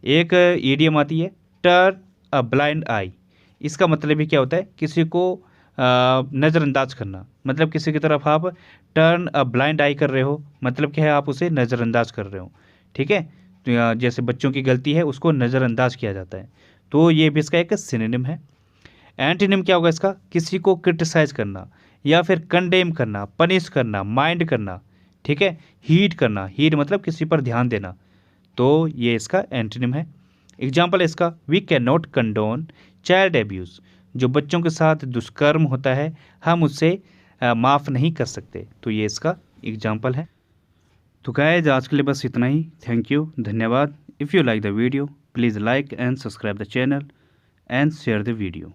एक ईडियम आती है टर्न अ ब्लाइंड आई, इसका मतलब भी क्या होता है, किसी को नज़रअंदाज करना, मतलब किसी की तरफ आप टर्न अ ब्लाइंड आई कर रहे हो, मतलब क्या है, आप उसे नज़रअंदाज कर रहे हो। ठीक है, तो जैसे बच्चों की गलती है उसको नज़रअंदाज किया जाता है, तो ये भी इसका एक सिनोनिम है। एंटीनिम क्या होगा इसका, किसी को क्रिटिसाइज करना या फिर कंडेम करना, पनिश करना, माइंड करना। ठीक है, हीड करना, हीड मतलब किसी पर ध्यान देना, तो ये इसका एंटीनिम है। एग्जाम्पल है इसका, we can not condone child abuse, जो बच्चों के साथ दुष्कर्म होता है हम उससे माफ़ नहीं कर सकते, तो ये इसका एग्जाम्पल है। तो गाइस आज के लिए बस इतना ही। थैंक यू, धन्यवाद। If you like the video please like and subscribe the channel and share the video.